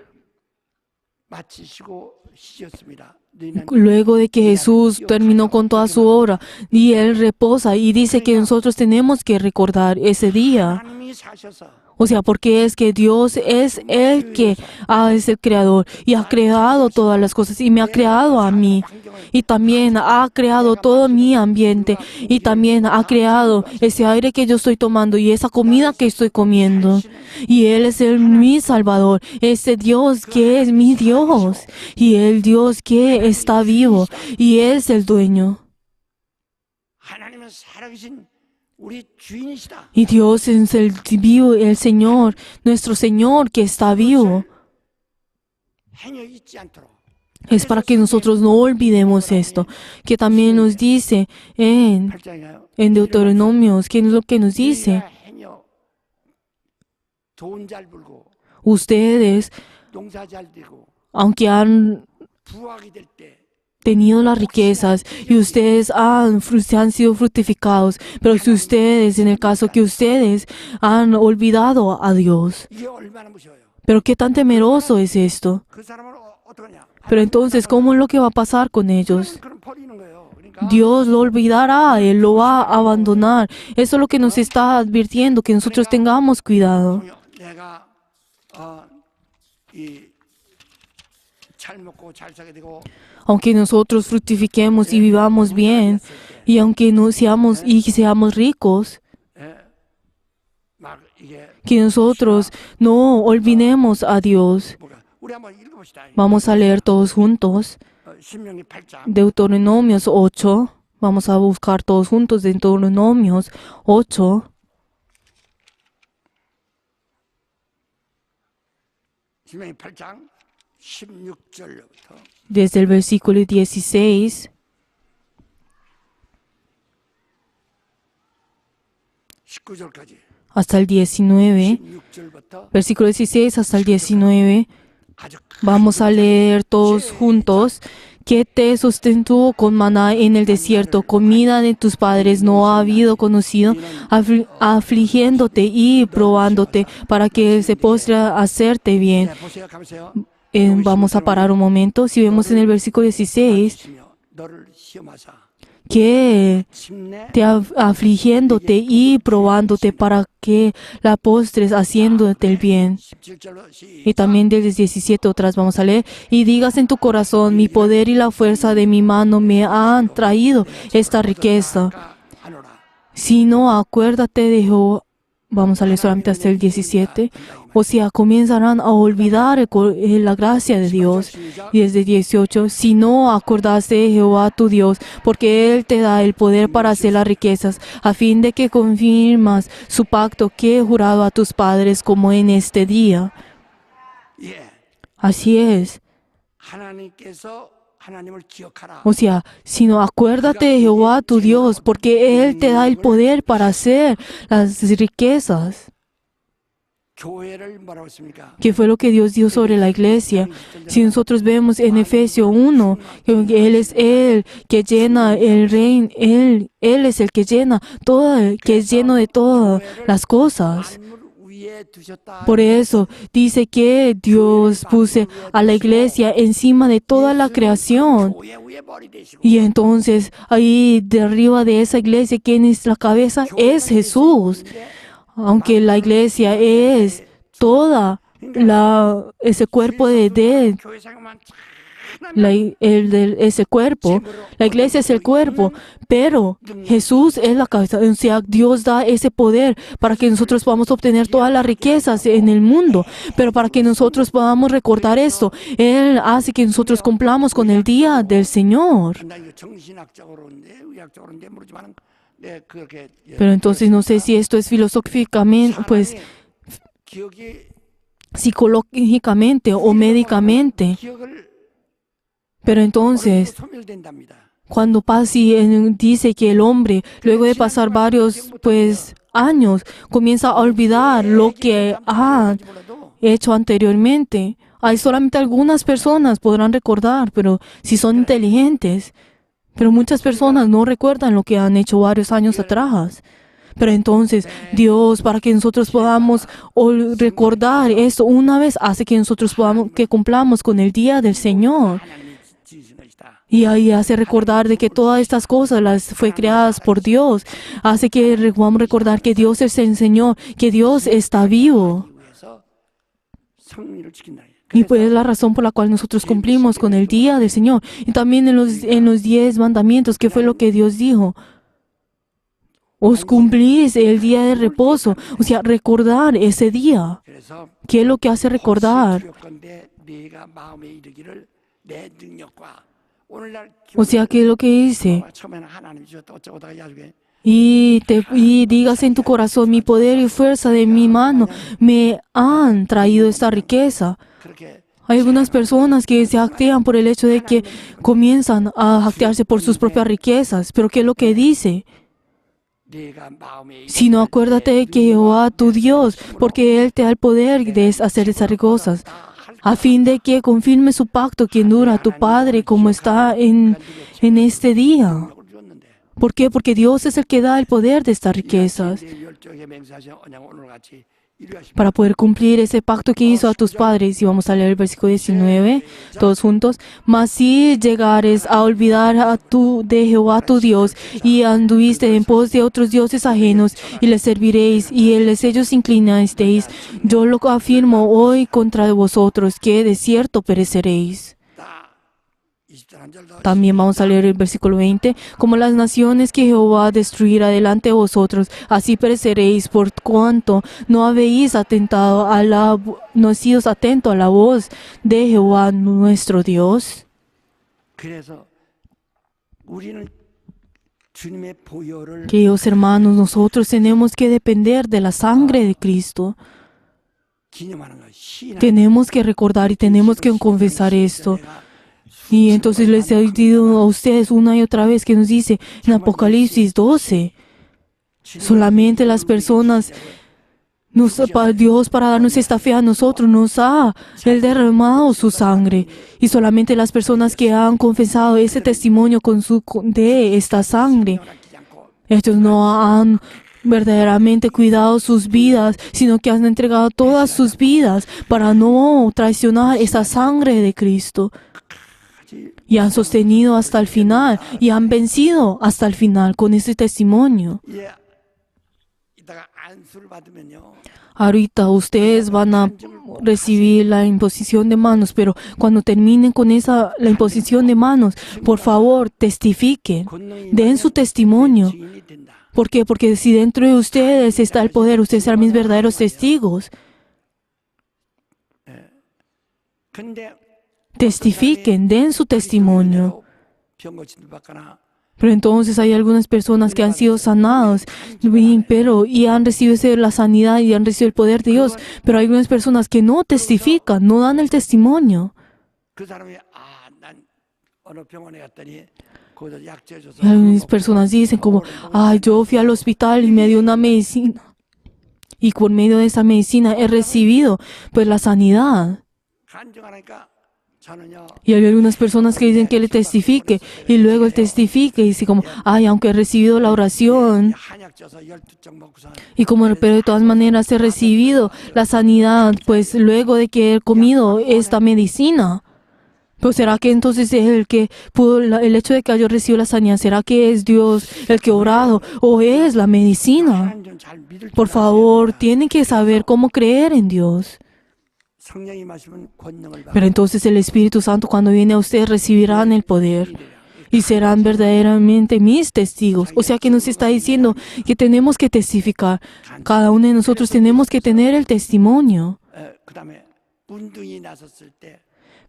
마치시고 쉬셨습니다. 너희는 luego de que Jesús terminó con toda su obra y Él reposa y dice que nosotros tenemos que recordar ese día. 하나님이 사셔서 O sea, porque es que Dios es el que es el creador y ha creado todas las cosas y me ha creado a mí. Y también ha creado todo mi ambiente y también ha creado ese aire que yo estoy tomando y esa comida que estoy comiendo. Y Él es mi Salvador, ese Dios que es mi Dios y el Dios que está vivo y es el dueño. 하나님은 살아계신 우리 주인이시다. Y Dios es el vivo, el Señor, nuestro Señor que está vivo. 행여 잊지 않도록. Es para que nosotros no olvidemos esto, que también nos dice en 8장에 Deuteronomios, ¿qué es lo que nos dice? 행여 돈 잘 벌고 Ustedes, 농사 잘 되고 aunque han 부하게 될 때 tenido las riquezas y ustedes se han sido fructificados, pero si ustedes, en el caso que ustedes han olvidado a Dios, 이게 얼마나 무서워요. pero qué tan temeroso es esto. 그 사람을 어떡하냐? Pero entonces, ¿cómo es lo que va a pasar con ellos? 그럼 버리는 거예요. 그러니까 Dios lo olvidará, Él lo va a abandonar. Eso es lo que nos está advirtiendo, que nosotros tengamos cuidado. 내가 잘 먹고 잘 살게 되고 Aunque nosotros fructifiquemos y vivamos bien, y aunque no seamos ricos, 막 이게 que nosotros no olvidemos a Dios. 뭐가 우리 한번 읽어봅시다. Vamos a leer todos juntos 신명기 8장 Deuteronomios 8. Vamos a buscar todos juntos Deuteronomios 8. 신명기 8장 16절부터 Desde el versículo 16 19절까지 hasta el 19. 16절부터 Versículo 16 hasta el 19. 아주 Vamos a leer todos juntos. Que te sustentó con maná en el desierto, comida de tus padres no ha habido conocido, afligiéndote y probándote para que se postre hacerte bien. 네, 보세요. 가보세요. Vamos a parar un momento. Si vemos en el versículo 16, 너를 시험하사 que 침내 te afligiéndote y probándote para que la postres haciéndote el bien. 17절로 Y también desde 17 otras vamos a leer. Y digas en tu corazón, mi poder y la fuerza de mi mano me han traído esta riqueza. 하노라. Si no, acuérdate de Jehová. Vamos a leer solamente hasta el 17. O sea, comenzarán a olvidar la gracia de Dios. Y desde 18, si no acordaste de Jehová tu Dios, porque Él te da el poder para hacer las riquezas, a fin de que confirmas su pacto que he jurado a tus padres como en este día. 예. Así es. 하나님께서 하나님을 기억하라. O sea, sino acuérdate de Jehová tu Dios, porque Él te da el poder para hacer las riquezas. 교회를 뭐라고 했습니까? ¿Qué fue lo que Dios dio sobre la iglesia? Si nosotros vemos en Efesios 1, que Él es el que llena el reino, Él es el que llena todo, que es lleno de todas las cosas. 만물 위에 두셨다. Por eso dice que Dios puso a la iglesia encima de toda la creación. 교회 위에 머리 되시고 Y entonces ahí de arriba de esa iglesia, ¿quién es la cabeza? Es Jesús. Aunque la iglesia es toda ese cuerpo de 교회 생각만 Es el cuerpo, la iglesia es el cuerpo, pero Jesús es la cabeza. O sea, Dios da ese poder para que nosotros podamos obtener todas las riquezas en el mundo, pero para que nosotros podamos recordar esto, Él hace que nosotros cumplamos con el día del Señor. 나 이거 정신학적으로인데 의학적으로인데 모르지만 네, 그렇게 Pero entonces no sé si esto es filosóficamente, pues 기억이 psicológicamente o médicamente. 기억을 Pero entonces, 소멸된답니다. cuando dice que el hombre, luego de pasar varios años, comienza a olvidar lo que ha 몰라도 hecho anteriormente. Hay solamente algunas personas podrán recordar, pero si son inteligentes. Pero muchas personas no recuerdan lo que han hecho varios años atrás. Pero entonces, Dios, para que nosotros podamos recordar esto una vez, hace que nosotros que cumplamos con el día del Señor. 하나님이 지으신 것이다. Y ahí hace recordar de que todas estas cosas las fue creadas por Dios. Hace que podamos recordar que Dios es el Señor, que Dios está vivo. 위해서 성리를 지킨다. Y pues es la razón por la cual nosotros cumplimos con el día del Señor. Y también en los 10 mandamientos, ¿qué fue lo que Dios dijo? Os cumplís el día de reposo. O sea, recordar ese día. 그래서 ¿Qué es lo que hace recordar? 기억건대 네가 마음에 이르기를 내 능력과 오늘날 O sea, ¿qué es lo que dice? 처음에는 하나님 주셨다 어쩌고다 해가지고 Y digas en tu corazón, mi poder y fuerza de mi mano me han traído esta riqueza. 그렇게 Hay algunas personas que se jactean por el hecho de que comienzan a jactearse por sus propias riquezas. Pero ¿qué es lo que dice? 네가 마음에 Sino acuérdate de que Jehová tu Dios, porque Él te da el poder de hacer esas cosas, a fin de que confirme su pacto quien dura tu Padre como está en este día. 능력을 주었는데 ¿Por qué? Porque Dios es el que da el poder de estas riquezas. 내 열정에 맹세하신 언약 오늘 같이 이루하십니다. Para poder cumplir ese pacto que hizo a tus padres. Y vamos a leer el versículo 19, todos juntos. Mas si llegares a olvidar de Jehová tu Dios, y anduviste en pos de otros dioses ajenos, y les serviréis, y ellos inclinasteis, yo lo afirmo hoy contra vosotros, que de cierto pereceréis. 23절 También vamos a leer el versículo 20. Como las naciones que Jehová destruirá delante de vosotros, así pereceréis, por cuanto no habéis no sido atento a la voz de Jehová nuestro Dios. 그래서 우리는 주님의 보혈을 Queridos hermanos, nosotros tenemos que depender de la sangre de Cristo. 기념하는 것. 신앙 Tenemos que recordar y tenemos que confesar esto. Y entonces les he dicho a ustedes una y otra vez que nos dice en Apocalipsis 12, solamente las personas, Dios para darnos esta fe a nosotros nos ha Él derramado su sangre. Y solamente las personas que han confesado ese testimonio de esta sangre, ellos no han verdaderamente cuidado sus vidas, sino que han entregado todas sus vidas para no traicionar esa sangre de Cristo. Y han sostenido hasta el final y han vencido hasta el final con ese testimonio. 예, 이따가 안수를 받으면요. Ahorita ustedes van a recibir la imposición de manos, pero cuando terminen con la imposición de manos, por favor, testifiquen, den su testimonio. 주인이 된다. ¿Por qué? Porque si dentro de ustedes está el poder, ustedes serán mis verdaderos testigos. 근데 Testifiquen, den su testimonio. 병 고침을 받거나 Pero entonces hay algunas personas que han sido sanados y han recibido la sanidad y han recibido el poder de Dios. Pero hay algunas personas que no testifican, no dan el testimonio. 그 사람이 난 어느 병원에 갔더니 거기서 약제 줘서 Y algunas personas dicen como, yo fui al hospital y me dio una medicina. Y por medio de esa medicina he recibido pues la sanidad. 간증하니까 저는요. Y hay algunas personas que dicen que él testifique. Y luego él testifique y dice como, aunque he recibido la oración. 한약 줘서 12장 먹고서 Y pero de todas maneras he recibido la sanidad, pues luego de que he comido esta medicina. Pues será que entonces es el hecho de que yo recibo la sanidad, ¿será que es Dios el que ha orado o es la medicina? 하나님 좀 잘 믿을 줄 Por favor, tienen que saber cómo creer en Dios. 성령이 마시면 권능을 Pero entonces el Espíritu Santo cuando viene a ustedes recibirán el poder y serán verdaderamente mis testigos. O sea que nos está diciendo que tenemos que testificar. Cada uno de nosotros tenemos que tener el testimonio. 그다음에 문둥이 나섰을 때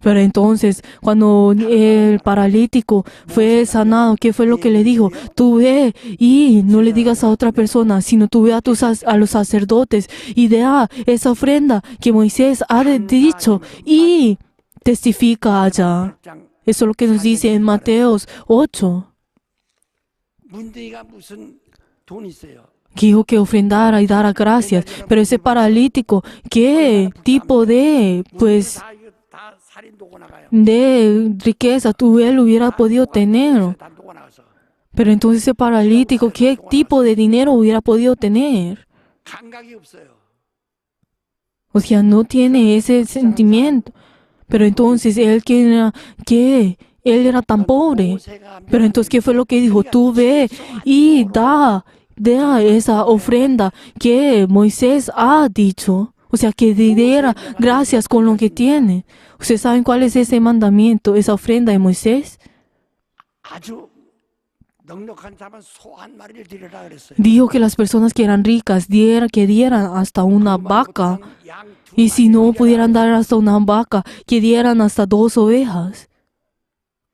Pero entonces, cuando el paralítico fue sanado, ¿qué fue lo que le dijo? Tú ve y no le digas a otra persona, sino tú ve a los sacerdotes y da esa ofrenda que Moisés ha dicho y testifica allá. 8장 Eso es lo que nos dice en Mateos 8, 문둥이가 무슨 돈이 있어요. que dijo que ofrendara y dara gracias. Pero ese paralítico, ¿qué tipo de, pues, 다 이거 다 살인 도고 나가요. de riqueza él hubiera podido tener? 다 도고 나가서 Pero entonces ese paralítico, ¿qué tipo de dinero hubiera podido tener? 감각이 없어요. O sea, no tiene ese sentimiento. Pero entonces él que él era tan pobre. 모세가 Pero entonces, ¿qué fue lo que dijo? Tú ve y da esa ofrenda que Moisés ha dicho. O sea, que diera gracias con lo que tiene. ¿Ustedes saben cuál es ese mandamiento, esa ofrenda de Moisés? 아주 넉넉한 사람은 소 한 마리를 드리라 그랬어요. Dijo que las personas que eran ricas que dieran hasta una vaca. Y si no pudieran dar hasta una vaca, que dieran hasta 2 ovejas.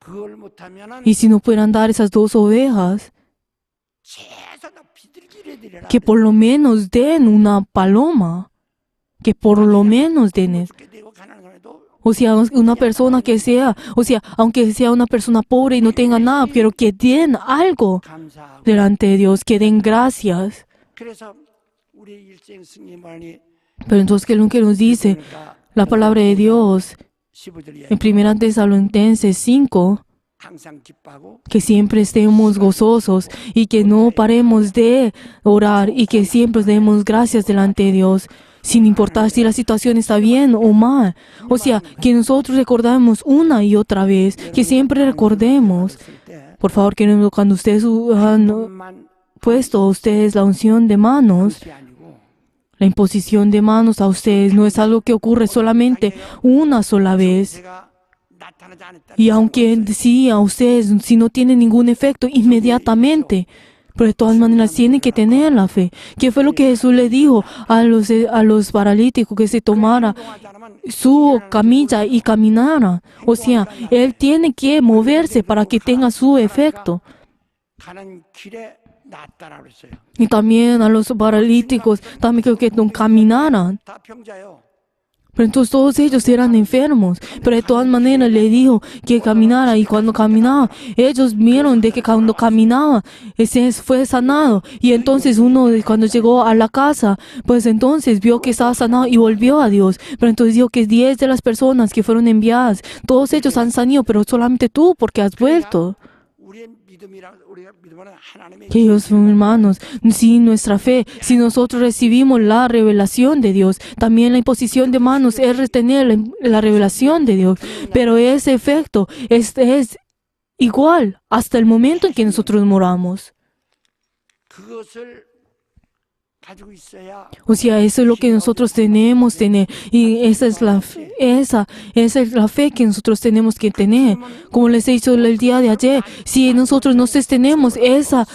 그걸 못하면은 Y si no pudieran dar esas 2 ovejas, 최소한 비둘기를 드리라. que por lo menos den una paloma. Que por lo menos den eso. 그렇게 되고 가난한 사람도 O sea, una persona que sea, o sea, aunque sea una persona pobre y no tenga nada, pero que den algo 감사하고. delante de Dios, que den gracias. 그래서 우리 일생 승리만이 Pero entonces, ¿qué es lo que nos dice 그러니까 la palabra de Dios 15절에 en 1 Tesalonicenses 5? 항상 기뻐하고 Que siempre estemos gozosos y que no paremos de orar y que siempre demos gracias delante de Dios, sin importar si la situación está bien o mal. O sea, que nosotros recordamos una y otra vez, que siempre recordemos. 했을 때 Por favor, que cuando ustedes han 돈만 puesto a ustedes la unción de manos, 것이 아니고 la imposición de manos a ustedes no es algo que ocurre solamente una sola vez. 제가 나타나지 않았다. Y aunque sí, a ustedes, si no tiene ningún efecto inmediatamente, pero de todas maneras tienen que tener la fe. ¿Qué fue lo que Jesús le dijo a los paralíticos? Que se tomara 행동하지 않으면 su camilla y caminara. O sea, él tiene que moverse para que tenga su efecto. 가는 길에 낫다라고 그랬어요. Y también a los paralíticos, también creo que no caminaran. 다 병자요. Pero entonces todos ellos eran enfermos. Pero de todas maneras le dijo que caminara. Y cuando caminaba, ellos vieron de que cuando caminaba, ese fue sanado. Y entonces uno cuando llegó a la casa, pues entonces vio que estaba sanado y volvió a Dios. Pero entonces dijo que 10 de las personas que fueron enviadas, todos ellos han salido, pero solamente tú porque has vuelto. 우리의 믿음이랑 우리가 믿음은 하나님의 Queridos hermanos, si nuestra fe, si nosotros recibimos la revelación de Dios, también la imposición de manos es retener la revelación de Dios. Pero ese efecto es igual hasta el momento en que nosotros moramos. 그것을 가지고 있어야 O sea, eso es lo que nosotros tenemos que tener. Y esa es la fe que nosotros tenemos que tener. Como les he dicho el día de ayer, si nosotros no sostenemos esa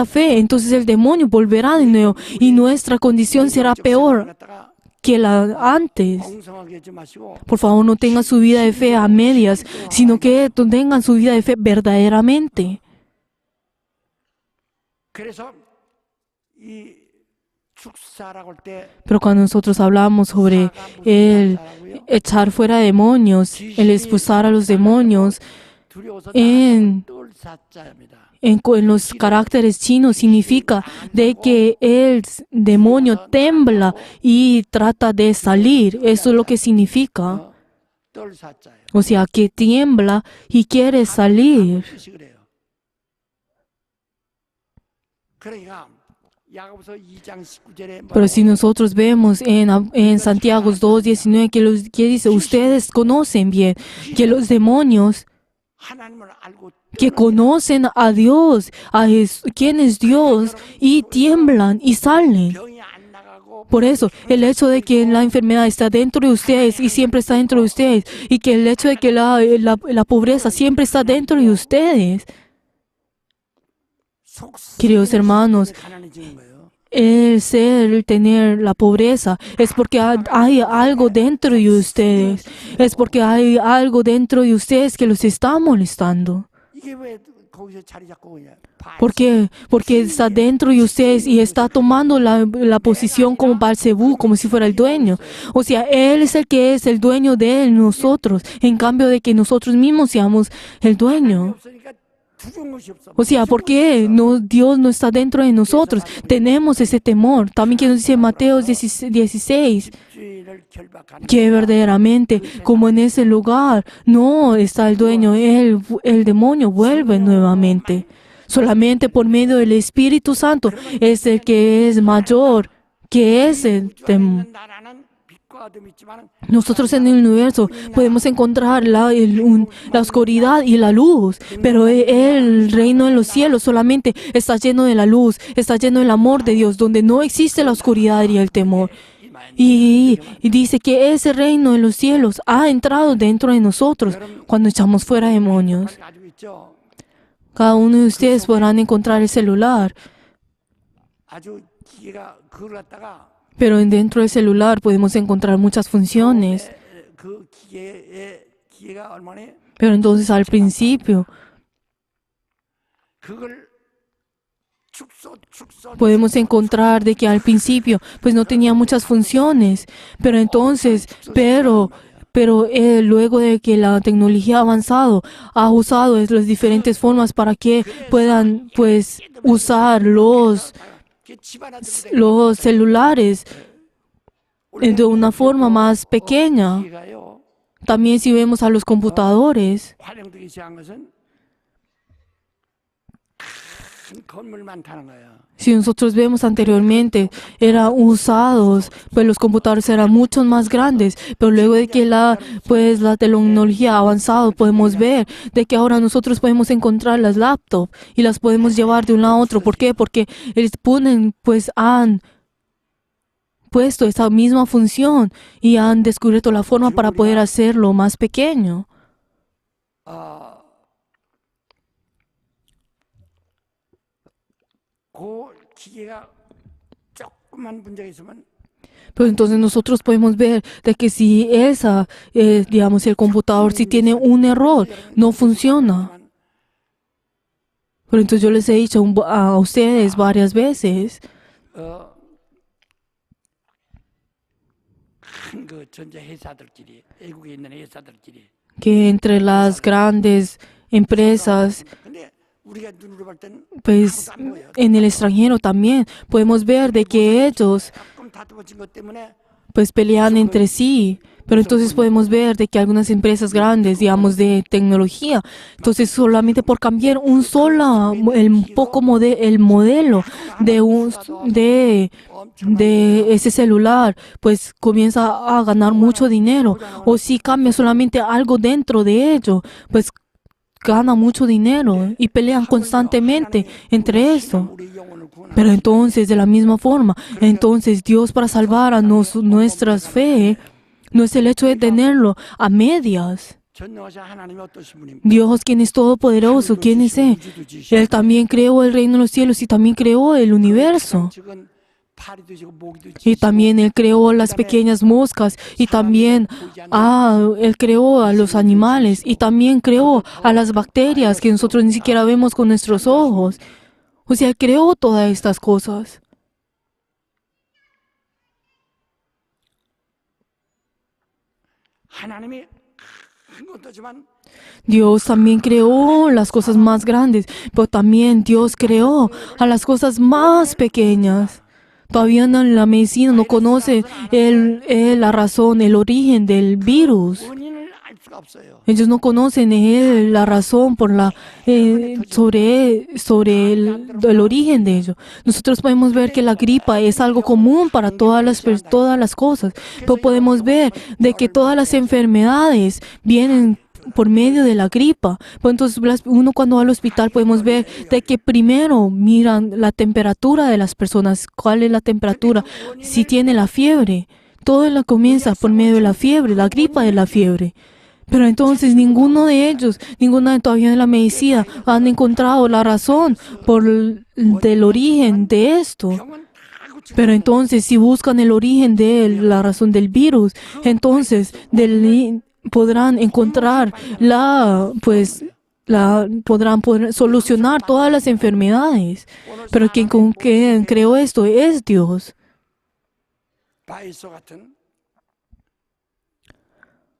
fe, entonces el demonio volverá de nuevo y nuestra condición será peor 갖다가 que la antes. 엉성하게 하지 마시고 Por favor, no tengan su vida de fe a medias, sino que tengan su vida de fe verdaderamente. 그래서 이 축사라고 할 때 Pero cuando nosotros hablamos sobre el echar fuera demonios, el expulsar a los demonios, 두려워서 en 똘사자입니다. en los caracteres chinos significa de que el demonio tembla y trata de salir. Eso es lo que significa. 똘사자예요. O sea, que tiembla y quiere salir. 뜻이 그래요. 그러니까 야고보서 2장 19절에 Pero si nosotros vemos en Santiago 2:19 que dice, ustedes conocen bien que los demonios 하나님을 알고 que conocen a Dios, quién es Dios, y tiemblan y salen. 병이 안 나가고 Por eso, el hecho de que la enfermedad está dentro de ustedes y siempre está dentro de ustedes, y que el hecho de que la pobreza siempre está dentro de ustedes, queridos hermanos, el tener la pobreza es porque hay algo dentro de ustedes, es porque hay algo dentro de ustedes que los está molestando. 이게 왜 거기서 자리 잡고 그냥 ¿Por qué? Porque está dentro de ustedes y está tomando la posición como Balcebú, como si fuera el dueño. O sea, Él es el que es el dueño de nosotros, en cambio de que nosotros mismos seamos el dueño. 없으니까 두려운 것이 없어. O sea, ¿por qué Dios no está dentro de nosotros? Tenemos ese temor. También que nos dice Mateo 16, 주의를 결박하는 que verdaderamente, como en ese lugar no está el dueño, el demonio vuelve nuevamente. Solamente por medio del Espíritu Santo es el que es mayor, que es el demonio. 나라는 빛과 어둠이 있지만 Nosotros en el universo podemos encontrar la oscuridad y la luz, pero el reino en los cielos solamente está lleno de la luz, está lleno del amor de Dios, donde no existe la oscuridad y el temor. Y dice que ese reino en los cielos ha entrado dentro de nosotros cuando echamos fuera demonios. 가지고 있죠. Cada uno de ustedes podrán encontrar el celular, 아주 기계가 그걸 갖다가 pero dentro del celular podemos encontrar muchas funciones. 그 기계가 얼마나 Pero entonces al principio 그걸 축소 podemos encontrar de que al principio pues no tenía muchas funciones, pero entonces, pero luego de que la tecnología ha avanzado, ha usado las diferentes formas para que puedan pues usar los celulares de una forma más pequeña. 기계가요. También si vemos a los computadores, 활용되기 시작한 것은 큰 건물만 타는 거예요. si nosotros vemos anteriormente, eran usados, pues los computadores eran mucho más grandes, pero luego de que la tecnología ha avanzado, podemos ver de que ahora nosotros podemos encontrar las laptops y las podemos llevar de un lado a otro. ¿Por qué? Porque han puesto esa misma función y han descubierto la forma para poder hacerlo más pequeño. 그 기계가 조금만 문제가 있으면 Pero entonces nosotros podemos ver de que si digamos, el computador si tiene un error, no funciona. Pero entonces yo les he dicho a ustedes varias veces 큰 그 전자 회사들끼리 외국에 있는 회사들끼리 que entre las grandes empresas, 근데 우리가 눈으로 볼 때는 pues en el extranjero también podemos ver de que ellos 조금 다투어진 것 때문에 pues pelean entre sí. Pero entonces podemos ver de que algunas empresas grandes, digamos, de tecnología, entonces solamente por cambiar el modelo de ese celular, pues comienza a ganar mucho dinero. O si cambia solamente algo dentro de ello, pues gana mucho dinero y pelean constantemente entre eso. 우리 영혼을 구원하는 Pero entonces, de la misma forma, entonces Dios para salvar a nuestras fe no es el hecho de tenerlo a medias. 전능하신 하나님이 어떠신 분입니까? Dios, quien es todopoderoso, quien es Él. Él también creó el reino de los cielos y también creó el universo. 적은 파리도 지고 모기도 Y también Él creó las pequeñas moscas y también Él creó a los animales y también creó a las bacterias que nosotros ni siquiera vemos con nuestros ojos. O sea, Él creó todas estas cosas. 하나님이 큰 것도지만 Dios también creó las cosas más grandes, pero también Dios creó a las cosas más pequeñas. Todavía la medicina no conoce la razón, el origen del virus. 원인을 알 수가 없어요. Ellos no conocen la razón sobre el origen de ello. Nosotros podemos ver que la gripa es algo común para todas las cosas, pero podemos ver de que todas las enfermedades vienen por medio de la gripa. Pues entonces uno cuando va al hospital podemos ver de que primero miran la temperatura de las personas, cuál es la temperatura, si tiene la fiebre. Todo lo comienza por medio de la fiebre, la gripa de la fiebre. Pero entonces ninguno de ellos, ninguna todavía de la medicina han encontrado la razón del origen de esto. 병은 다 고쳐. Pero entonces si buscan el origen de la razón del virus, entonces podrán encontrar podrán solucionar todas las enfermedades. Pero quien creó esto es Dios. 바이소 같은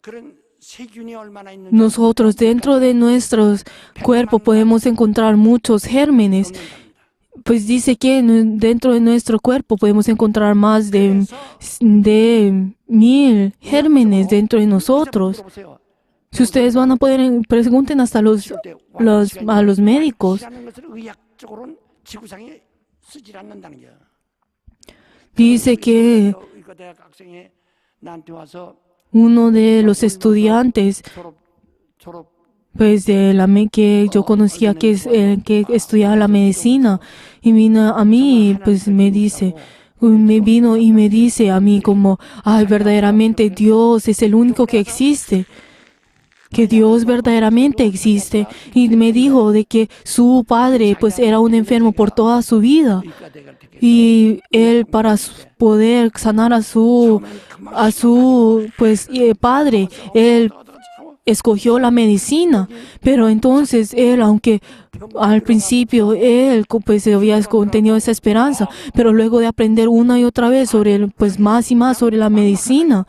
그런 세균이 얼마나 있는지 Nosotros dentro de nuestro cuerpo podemos encontrar muchos gérmenes. Pues dice que dentro de nuestro cuerpo podemos encontrar más de 1000 gérmenes dentro de nosotros. 물어보세요. Si ustedes van a poder, pregunten hasta a los médicos. 하는 것을 의학적으로는 지구상에 쓰질 않는다는 거야. Dice que 의과대학 학생이 나한테 와서 uno de los estudiantes 졸업 pues que yo conocía que estudiaba la medicina y vino a mí, pues me vino y me dice a mí como, ay, verdaderamente Dios es el único que existe, que Dios verdaderamente existe. Y me dijo de que su padre pues era un enfermo por toda su vida 의과대학을 되게 y él para poder sanar a su padre, él escogió la medicina, pero entonces él, aunque al principio él pues había tenido esa esperanza, pero luego de aprender una y otra vez pues más y más sobre la medicina,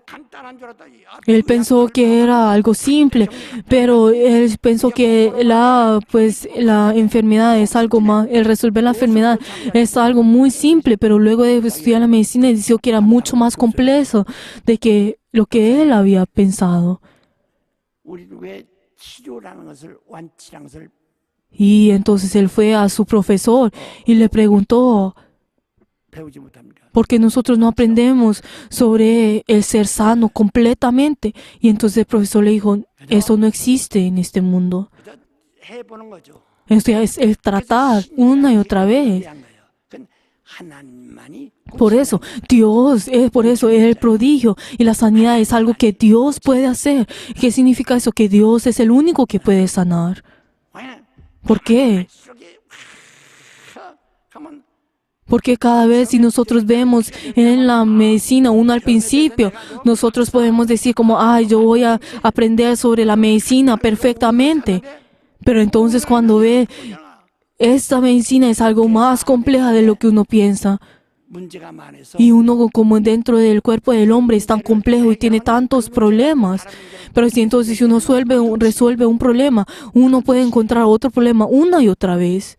간단한 줄 알았더니 él pensó que era algo simple, pero él pensó que la enfermedad es algo más, el resolver la enfermedad es algo muy simple, pero luego de estudiar la medicina dijo que era mucho más complejo de que lo que él había pensado. 우리는 왜 치료라는 것을 완치라는 것을 Y entonces él fue a su profesor y le preguntó, 배우지 못합니까? ¿por qué nosotros no aprendemos sobre el ser sano completamente? Y entonces el profesor le dijo, eso no existe en este mundo. 그저 해보는 거죠. Esto es el tratar una y otra vez. 위한 거예요. 그건 하나님만이 Por eso, por eso es el prodigio y la sanidad es algo que Dios puede hacer. ¿Qué significa eso? Que Dios es el único que puede sanar. 왜? ¿Por qué? 속에 가면 Porque cada vez si nosotros vemos en la medicina, uno al principio, nosotros podemos decir como, ay, yo voy a aprender sobre la medicina perfectamente. Pero entonces cuando ve, esta medicina es algo más compleja de lo que uno piensa. 문제가 많아서 Y uno como dentro del cuerpo del hombre es tan complejo y tiene tantos problemas. Pero si entonces si uno resuelve un problema, uno puede encontrar otro problema una y otra vez.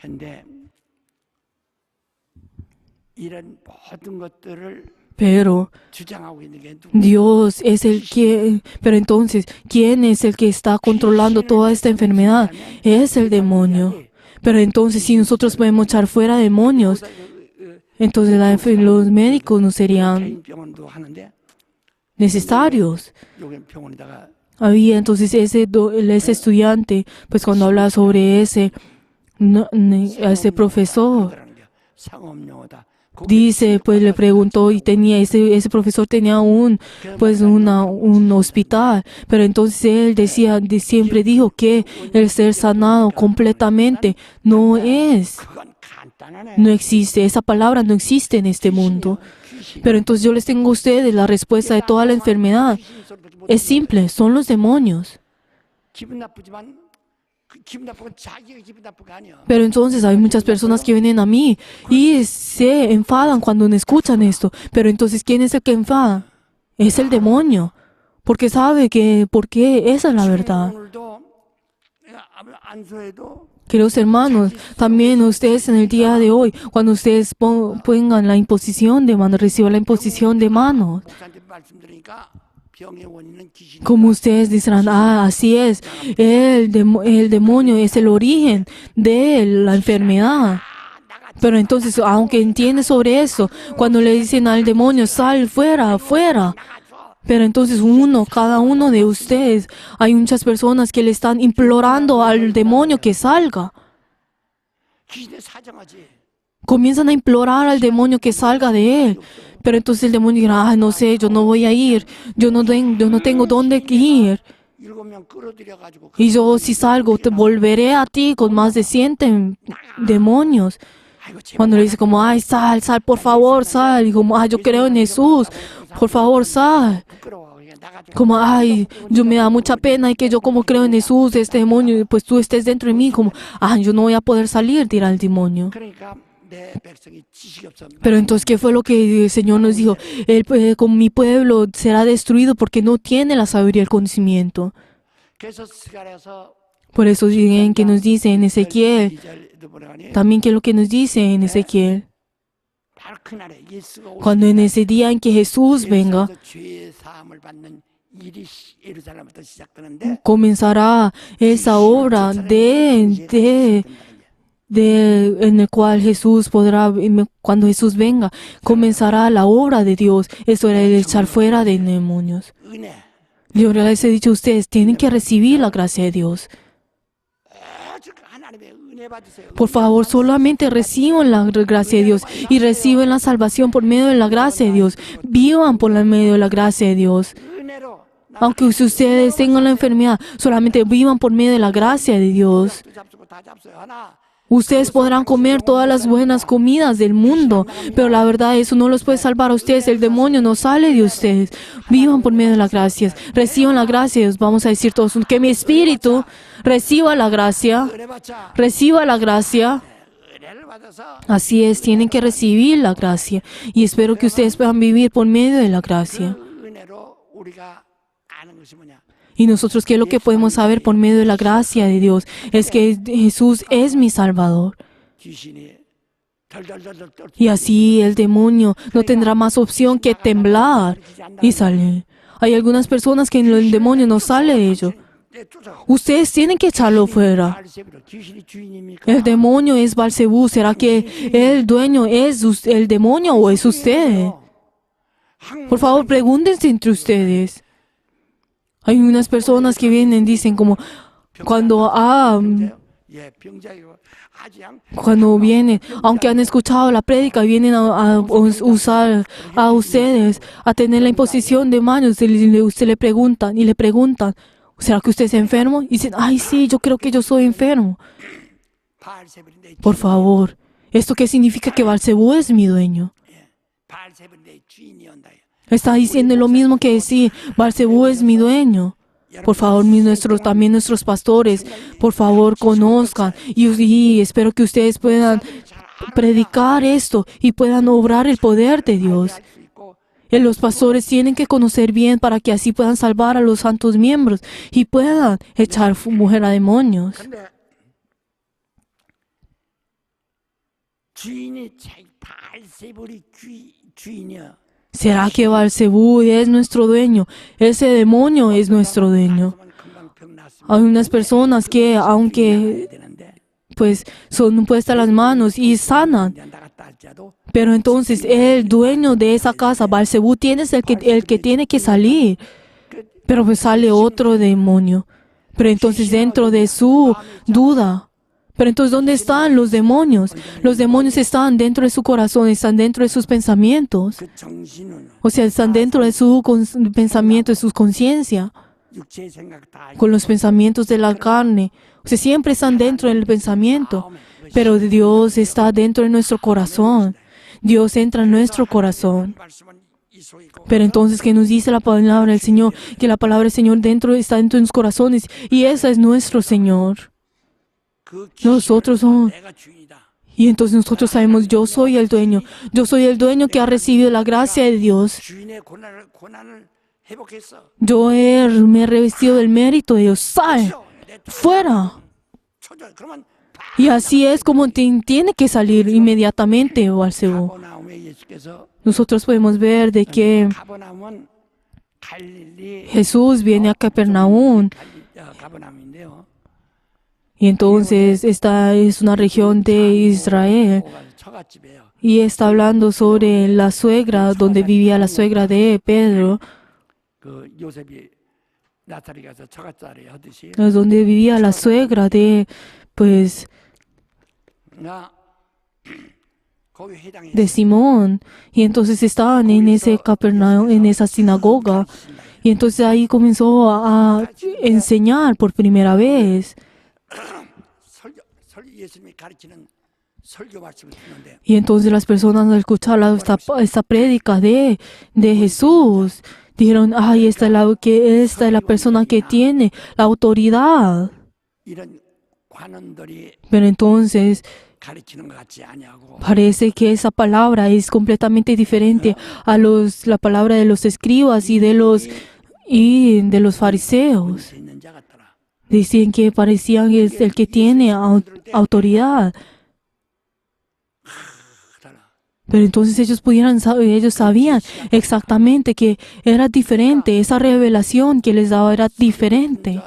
근데 이런 모든 것들을 Pero 주장하고 있는 게 누구? Dios es pero entonces, ¿quién es el que está controlando toda esta enfermedad? Es el demonio. Pero entonces, si nosotros podemos echar fuera demonios, entonces los médicos no serían 개인 병원도 하는데 necesarios. 여기 병원에다가 Había entonces ese estudiante, pues cuando hablaba sobre ese profesor, 그러는 게 상업용어다. dice, pues le preguntó y ese profesor tenía un hospital, pero entonces él siempre dijo que el ser sanado completamente no 그건 간단하네. existe, esa palabra no existe en este mundo. Pero entonces yo les tengo a ustedes la respuesta de toda la enfermedad. Es simple, son los demonios. 기분 나쁘지만 기분 나쁘고 자기가 기분 나쁘가 아니야. Pero entonces hay muchas personas que vienen a mí y se enfadan cuando no escuchan esto. Pero entonces, ¿quién es el que enfada? Es el demonio. Porque sabe porque esa es la verdad. 오늘도 안수해도 Queridos hermanos, también ustedes en el día de hoy, cuando ustedes pongan la imposición de manos, reciban la imposición de manos, 목사한테 말씀드리니까 병의 원인은 귀신. como ustedes dirán, así es, el demonio es el origen de la enfermedad. Pero entonces, aunque entiende sobre eso, cuando le dicen al demonio, sal fuera, fuera, Pero entonces cada uno de ustedes, hay muchas personas que le están implorando al demonio que salga. 귀신에 사정하지. Comienzan a implorar al demonio que salga de él. Pero entonces el demonio dirá, no sé, yo no voy a ir, yo no tengo dónde ir. 7명 끌어들여가지고 Y yo si salgo, te volveré a ti con más de 100 demonios. 아이고 제발 Cuando le dice como, ay, sal, por favor, sal. Y como, ay, yo creo en Jesús, por favor, sal. 부끄러워. 그냥 나가지고 Como, ay, yo me da mucha pena y que yo como creo en Jesús, este demonio, pues tú estés dentro de mí, como, ay, yo no voy a poder salir, dirá el demonio. 그러니까 내 백성이 지식이 없어. Pero entonces, ¿qué fue lo que el Señor nos dijo? Con mi pueblo será destruido porque no tiene la sabiduría y el conocimiento. 그래서 스가랴서 Por eso dicen que nos dice en Ezequiel, también que es lo que nos dice en Ezequiel, 바로 그날에 예수가 cuando en ese día en que Jesús venga, 죄 사함을 받는 일이 예루살렘부터 시작되는데 comenzará esa obra en el cual Jesús podrá, cuando Jesús venga, comenzará la obra de Dios. Eso era el echar fuera de demonios. 은혜 Yo les he dicho a ustedes, tienen que recibir la gracia de Dios. 오직 하나님의 은혜 받으세요. Por favor, solamente reciban la gracia de Dios y reciben la salvación por medio de la gracia de Dios. Vivan por medio de la gracia de Dios. 은혜로 Aunque si ustedes tengan la enfermedad, solamente vivan por medio de la gracia de Dios. 또 잡수고 다 잡수요. 하나 Ustedes podrán comer todas las buenas comidas del mundo, pero la verdad eso no los puede salvar a ustedes. El demonio no sale de ustedes. Vivan por medio de la gracia. Reciban la gracia. Vamos a decir todos, que mi espíritu reciba la gracia. 은혜 받자. Reciba la gracia. 은혜를 받아서 Así es, tienen que recibir la gracia. Y espero que ustedes puedan vivir por medio de la gracia. 그 은혜로 우리가 아는 것이 뭐냐? Y nosotros, ¿qué es lo que podemos saber por medio de la gracia de Dios? Es que Jesús es mi Salvador. 귀신이 덜덜덜덜 떨 Y así el demonio no tendrá más opción que temblar y salir. Hay algunas personas que el demonio no sale de ellos. Ustedes tienen que echarlo fuera. 바알세불 귀신이 주인입니까? El demonio es Balcebú. ¿Será que el dueño es el demonio o es usted? Por favor, pregúntense entre ustedes. Hay unas personas que vienen y dicen como 예, 병자이고 아주 양 cuando vienen, aunque han escuchado la prédica, vienen a usar a ustedes, a tener la imposición de manos, usted le preguntan, ¿será que usted es enfermo? Y dicen, ay sí, yo creo que yo soy enfermo. 바알세불인데 Por favor, ¿esto qué significa? Que Balcebú es mi dueño. 바알세불인데 주인이온다. Está diciendo lo mismo que decir, Balcebú es mi dueño. Por favor, también nuestros pastores, por favor, conozcan y espero que ustedes puedan predicar esto y puedan obrar el poder de Dios. 수 있고 Y los pastores tienen que conocer bien para que así puedan salvar a los santos miembros y puedan echar fuera demonios. 근데 주인이 바알세불이 주인이야. ¿Será que Balcebú es nuestro dueño? Ese demonio es nuestro dueño. 금방 병 났으면 Hay unas personas que, aunque 되는데 pues son puestas las manos y sanan, 나갔다 할지라도 pero entonces el dueño de esa casa, Balcebú, es el que tiene que salir. Pero pues sale otro demonio. Pero entonces dentro de su duda. Pero entonces, ¿dónde están los demonios? Los demonios están dentro de su corazón, están dentro de sus pensamientos. 그 정신은 O sea, están dentro de su pensamiento, de su conciencia, 육체의 생각 다 con los pensamientos de la carne. O sea, siempre están dentro del pensamiento. Pero Dios está dentro de nuestro corazón. Dios entra en nuestro corazón. 말씀은 이 속에 있고 Pero entonces, ¿qué nos dice la palabra del Señor? Que la palabra del Señor está dentro de nuestros corazones. Y ese es nuestro Señor. 그 Nosotros somos... 내가 주인이다. Y entonces nosotros sabemos, yo soy el dueño. Yo soy el dueño que ha recibido la gracia de Dios. 주인의 고난을 회복했어. Me he revestido del mérito de Dios. ¡Sal! ¡Fuera! 초절. 그러면 Y así es como tiene que salir inmediatamente Balcebú. 가버나움에 예수께서 Nosotros podemos ver de que 가버나움은 갈릴리 Jesús viene a Capernaum. 가버나움인데요. Y entonces esta es una región de Israel. 처갓집이에요. Y está hablando sobre la suegra, donde vivía la suegra de Pedro. 그 요셉이 나사렛 가서 처갓살이 하듯이 Es donde vivía la suegra 나 거기 회당에 de Simón. Y entonces estaban en ese Capernaum, en esa sinagoga. Y entonces ahí comenzó a enseñar por primera vez. 설교 예수님이 가르치는 설교 말씀을 듣는데 Y entonces las personas al escuchar esta prédica de Jesús dijeron, ay, esta es la persona que tiene la autoridad. 이런 관원들이 Pero entonces 가르치는 것 같지 아니하고 parece que esa palabra es completamente diferente a la palabra de los escribas y de los fariseos. 있는 자 같더라. Decían que parecían es el que tiene autoridad. Pero entonces ellos sabían exactamente que era diferente, esa revelación que les daba era diferente.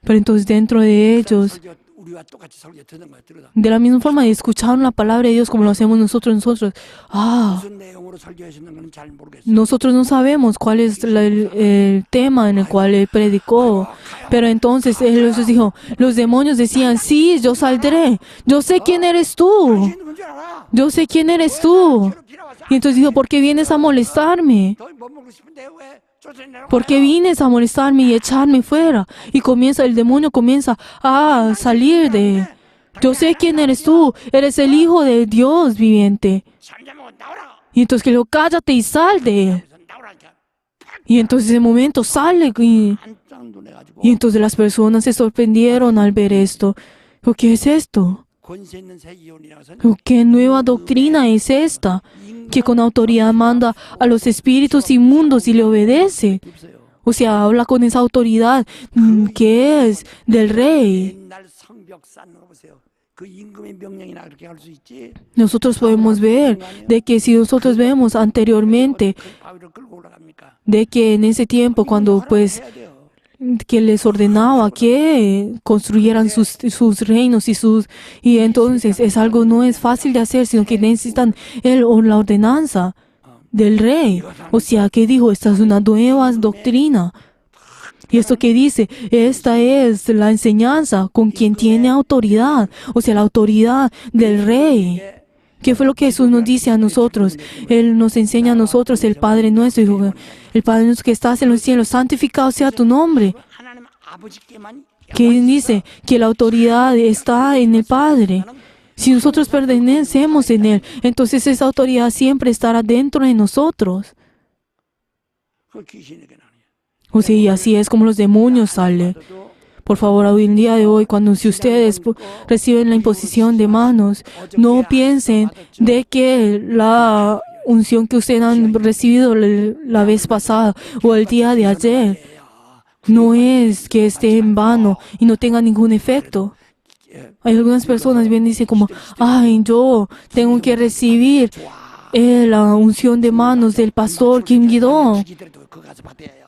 Pero entonces dentro de ellos, 우리와 똑같이 설교 듣는 거야. 들어다. de la misma forma, escucharon la palabra de Dios como lo hacemos nosotros. 무슨 내용으로 설교하시는 건 잘 모르겠어요. Nosotros no sabemos cuál es el tema en el cual él predicó. Pero entonces él les dijo, los demonios decían, sí, yo saldré. Yo sé quién eres tú. 당신은 뭔줄 알아? Yo sé quién eres tú. Y entonces dijo, ¿por qué vienes a molestarme? 너희 못 먹고 싶은데 왜 쫓아내라고? ¿Por qué vienes a molestarme y echarme fuera? Y el demonio comienza a salir de... Yo sé quién eres tú. Eres el Hijo de Dios viviente. 잠자면 나오라. Y entonces que le dijo, cállate y sal de él. 그래서 나오라니까. Y entonces en ese momento sale. 깜짝 놀래가지고 Y entonces las personas se sorprendieron al ver esto. Dijo, ¿qué es esto? 권세 있는 새 이혼이라서 Dijo, ¿qué nueva doctrina es esta? Que con autoridad manda a los espíritus inmundos y le obedece. 없어요. O sea, habla con esa autoridad que es del rey. 옛날 성벽산으로 보세요. 그 임금의 명령이나 그렇게 할 수 있지. Nosotros podemos ver de que si nosotros vemos anteriormente 그 바위를 끌고 올라갑니까? de que en ese tiempo cuando pues 해야 돼요. que les ordenaba que construyeran sus reinos y entonces es algo no es fácil de hacer, sino que necesitan la ordenanza del rey. O sea, que dijo, esta es una nueva doctrina. Y esto que dice, esta es la enseñanza con quien tiene autoridad, o sea, la autoridad del rey. ¿Qué fue lo que Jesús nos dice a nosotros? Él nos enseña a nosotros el Padre nuestro. Dijo, el Padre nuestro que estás en los cielos, santificado sea tu nombre. 하나님 아버지께만 Que dice que la autoridad está en el Padre. Si nosotros pertenecemos en Él, entonces esa autoridad siempre estará dentro de nosotros. 그 귀신에게 나는. O sea, y así es como los demonios salen. Por favor, hoy en día de hoy, si ustedes reciben la imposición de manos, no piensen de que la unción que ustedes han recibido la vez pasada o el día de ayer no es que esté en vano y no tenga ningún efecto. Hay algunas personas bien dicen como, ay, yo tengo que recibir la unción de manos del pastor Kim Gi-dong. 기대도 그 가서 받아야 해요.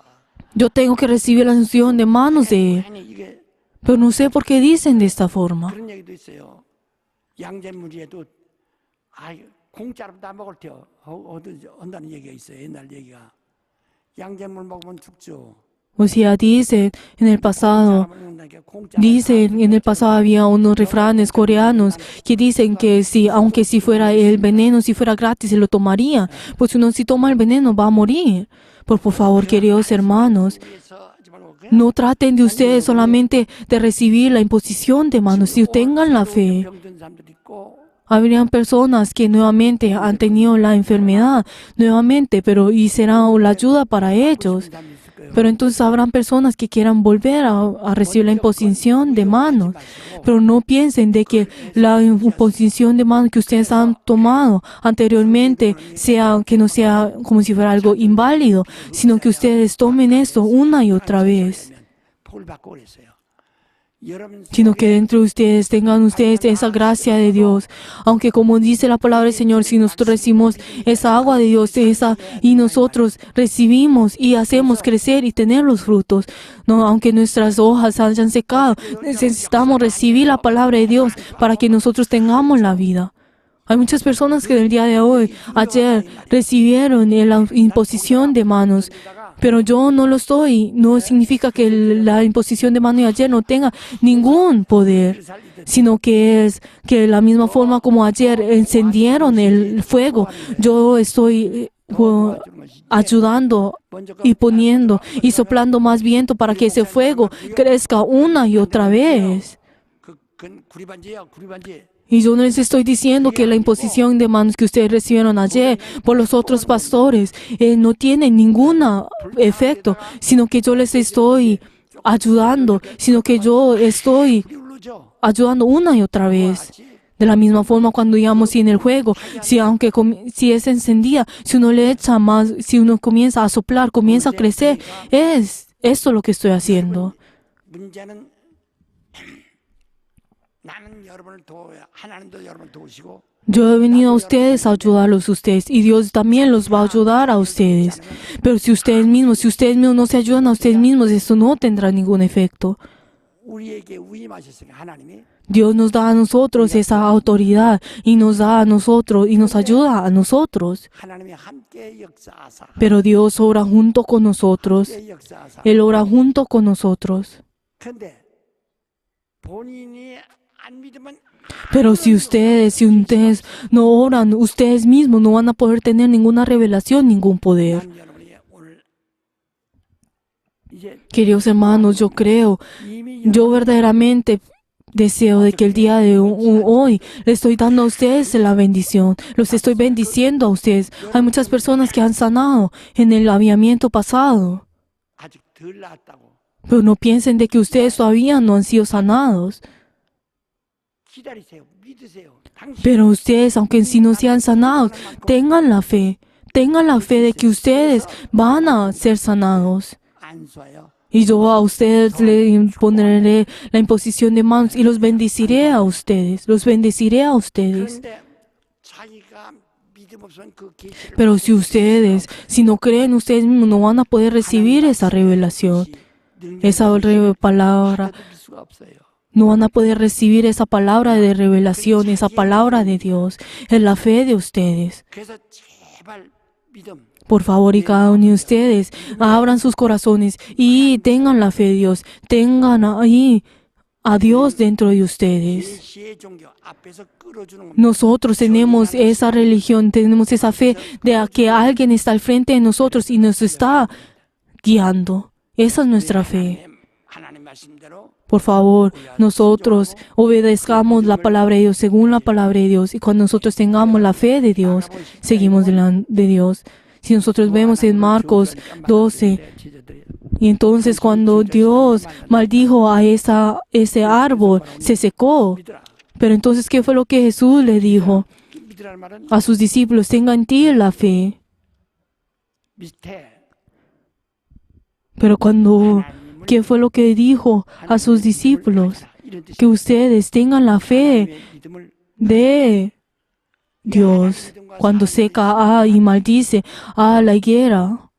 Yo tengo que recibir la unción de manos de él. 아니 이게 Pero no sé por qué dicen de esta forma. 그런 얘기도 있어요. 양잿물에도 공짜로 다 먹을 테요. 한다는 얘기가 있어요. 옛날 얘기가. 양잿물 먹으면 죽죠. O sea, dicen en el pasado, había unos refranes coreanos que dicen que aunque si fuera el veneno, si fuera gratis, se lo tomaría. Pues si uno si toma el veneno va a morir. Por favor, queridos hermanos, no traten de ustedes solamente de recibir la imposición de manos, si tengan la fe. Habrían personas que nuevamente han tenido la enfermedad, pero y será la ayuda para ellos. Pero entonces habrán personas que quieran volver a recibir la imposición de manos. Pero no piensen de que la imposición de manos que ustedes han tomado anteriormente que no sea como si fuera algo inválido, sino que ustedes tomen esto una y otra vez. Sino que dentro de ustedes tengan ustedes esa gracia de Dios. Aunque como dice la palabra del Señor, si nosotros recibimos esa agua de Dios, y nosotros recibimos y hacemos crecer y tener los frutos, no, aunque nuestras hojas hayan secado, necesitamos recibir la palabra de Dios para que nosotros tengamos la vida. Hay muchas personas que del día de hoy, ayer, recibieron la imposición de manos Pero yo no lo estoy. No significa que la imposición de mano de ayer no tenga ningún poder, sino que es que de la misma forma como ayer encendieron el fuego, yo estoy ayudando y poniendo y soplando más viento para que ese fuego crezca una y otra vez. 구리반지예요, 구리반지. Y yo no les estoy diciendo que la imposición de manos que ustedes recibieron ayer por los otros pastores no tiene ningún efecto, sino que yo les estoy ayudando, sino que yo estoy 누르죠. ayudando una y otra vez. De la misma forma cuando íbamos en el juego, si es encendida, si uno le echa más, si uno comienza a soplar, comienza a crecer, es esto lo que estoy haciendo. 문제는 나는 여러분을 도와야 하나님도 여러분을 도우시고 Yo he venido a ustedes a ayudarlos a ustedes y Dios también los va a ayudar a ustedes. Pero si ustedes mismos no se ayudan a ustedes mismos, esto no tendrá ningún efecto. 우리에게 위임하셨으니까 하나님이 Dios nos da a nosotros esa autoridad y nos da a nosotros y nos ayuda a nosotros. 하나님이 함께 역사하사 Pero Dios obra junto con nosotros. 함께 역사하사 Él obra junto con nosotros. 근데 본인이 안 믿으면 Pero si ustedes no oran, ustedes mismos no van a poder tener ninguna revelación, ningún poder. 난 여러분이 오늘 이제 Queridos hermanos, yo creo, yo verdaderamente deseo de que el día de hoy le estoy dando a ustedes la bendición. Los estoy bendiciendo a ustedes. Hay muchas personas que han sanado en el avivamiento pasado. 아직 덜 나았다고 Pero no piensen de que ustedes todavía no han sido sanados. 기다리세요. 믿으세요. 당신 Pero ustedes, aunque si no sean sanados, tengan la fe. Tengan la fe de que ustedes van a ser sanados. 안 쏴요. Y yo a ustedes les imponeré la imposición de manos y los bendeciré a ustedes. Los bendeciré a ustedes. 그런데 자기가 믿음 없으면 그 계시를 Pero si no creen ustedes mismos, no van a poder recibir esa revelación, esa palabra. 받아들일 수가 없어요. No van a poder recibir esa palabra de revelación, esa palabra de Dios. Es la fe de ustedes. 그래서 제발 믿음 Por favor, y cada uno de ustedes abran sus corazones y tengan la fe de Dios. Tengan ahí a Dios dentro de ustedes. 계시의 종교 앞에서 끌어주는 겁니다. Nosotros tenemos esa religión, tenemos esa fe de que alguien está al frente de nosotros y nos está guiando. Esa es nuestra fe. 하나님 말씀대로 Por favor, nosotros obedezcamos la palabra de Dios según la palabra de Dios. Y cuando nosotros tengamos la fe de Dios, seguimos delante de Dios. Si nosotros vemos en Marcos 12, y entonces cuando Dios maldijo a ese árbol, se secó. 믿으라. Pero entonces, ¿qué fue lo que Jesús le dijo 믿으라는 말은 a sus discípulos? Tenga en ti la fe. 밑에 Pero ¿qué fue lo que dijo a sus discípulos? Que ustedes tengan la fe 믿음을 de Dios. Cuando seca y maldice a la higuera,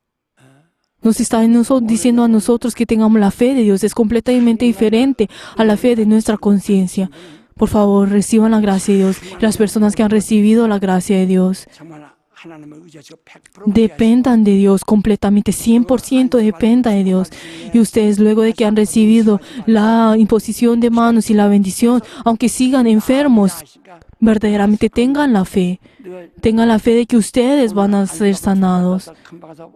nos está diciendo a nosotros que tengamos la fe de Dios. Es completamente diferente a la fe de nuestra conciencia. Por favor, reciban la gracia de Dios. Las personas que han recibido la gracia de Dios, 정말 하나님을 의지하시고 100% dependan de Dios completamente, 100% dependan de Dios. Y ustedes, luego de que han recibido la imposición de manos y la bendición, aunque sigan enfermos, 하시니까 verdaderamente tengan la fe. 늘 Tengan la fe de que ustedes van a ser sanados. 금방 가서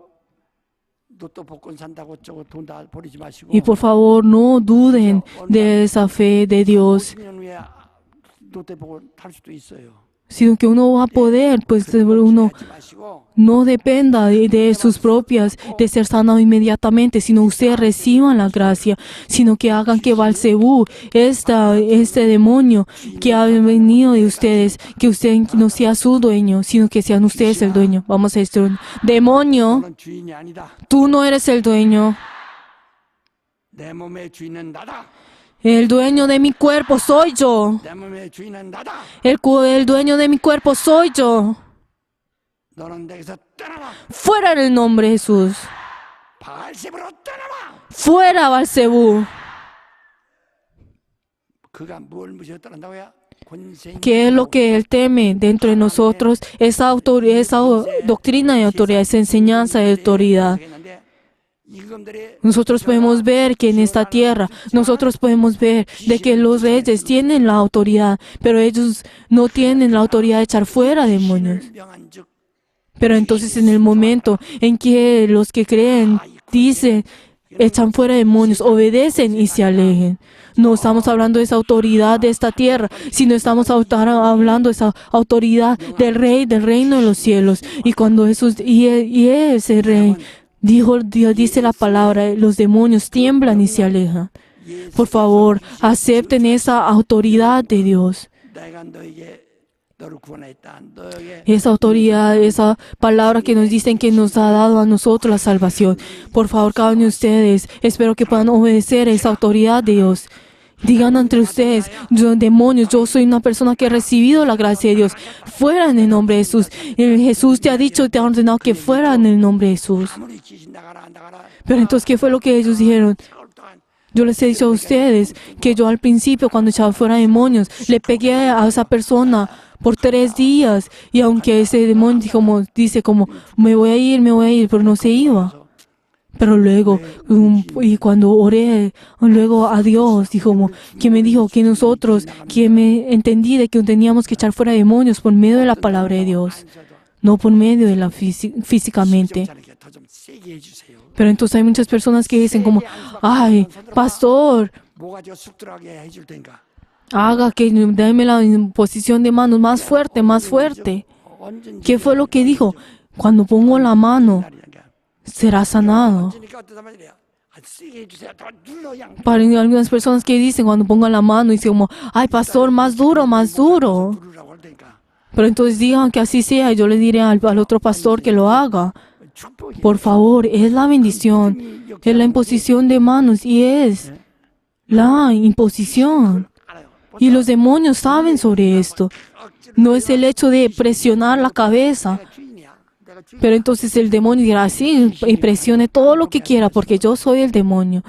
로또 복권 산다고 어쩌고 돈 다 버리지 마시고 Y por favor, no duden de esa fe de Dios, 50년 후에 로또 복권 탈 수도 있어요. sino que uno va a poder, pues uno 하지 마시고 no dependa de sus propias, de ser sanado inmediatamente, sino ustedes reciban la gracia, sino que hagan que Balcebú, este demonio que ha venido de ustedes, que usted no sea su dueño, sino que sean ustedes el dueño. Vamos a esto. Demonio, 너는 주인이 아니다. tú no eres el dueño. 내 몸의 주인은 나다. El dueño de mi cuerpo soy yo. 내 몸의 주인은 나다. El dueño de mi cuerpo soy yo. 너는 내게서 떠나라. Fuera en el nombre de Jesús. 바알세부로 떠나라. Fuera, Balcebú. 그가 뭘 무시해 떠난다고요? 권세. ¿Qué es lo que Él teme dentro de nosotros? Esa doctrina de autoridad, esa enseñanza de autoridad. 임금들의 Nosotros podemos ver que en esta tierra, nosotros podemos ver de que los reyes tienen la autoridad, pero ellos no tienen la autoridad de echar fuera demonios. 신을 명한즉 Pero entonces en el momento en que los que creen dicen, echan fuera demonios, obedecen y se alejen. No estamos hablando de esa autoridad de esta tierra, sino estamos hablando de esa autoridad del Rey, del reino de los cielos. Y cuando Jesús, y ese Rey, dice la palabra, los demonios tiemblan y se alejan. Por favor, acepten esa autoridad de Dios. 내가 너를 구원했다. 너에게 Esa autoridad, esa palabra que nos dicen que nos ha dado a nosotros la salvación. Por favor, cada uno de ustedes, espero que puedan obedecer esa autoridad de Dios. Digan entre ustedes, yo, demonios, yo soy una persona que ha recibido la gracia de Dios. Fuera en el nombre de Jesús. Jesús te ha dicho, te ha ordenado que fuera en el nombre de Jesús. 아무리 귀신 나가라 안 나가라. Pero entonces, ¿qué fue lo que ellos dijeron? 사흘 동안 Yo les he dicho a ustedes que yo al principio, cuando echaba fuera demonios, le pegué a esa persona por 3 días. Y aunque ese demonio dice como, me voy a ir, pero no se iba. Pero luego, y cuando oré, luego a Dios, que me dijo que nosotros, que me entendí de que teníamos que echar fuera demonios por medio de la palabra de Dios, no por medio de la físicamente. 자에게 더 좀 세게 해주세요. Pero entonces hay muchas personas que dicen como, ay, pastor, 뭐가 쑥 들어가게 해줄 테니까. haga que déme la posición de manos más fuerte, más fuerte. 언제든지 ¿Qué fue lo que dijo? Cuando pongo la mano, será sanado. 언제니까 어떤 말이야. 세게 해주세요. 더 눌러 양. Para algunas personas que dicen cuando pongo la mano, dicen como, ay, pastor, más duro, más duro. 누르라고 할 테니까. Pero entonces digan que así sea, y yo le diré al otro pastor que lo haga. 축복이. Por favor, es la bendición, es la imposición de manos y es la imposición. 알아요. Y los demonios saben sobre esto. No es el hecho de presionar la cabeza. 내가 주인이야. 내가 주인. Pero entonces el demonio dirá así y presione todo lo que quiera porque yo soy el demonio.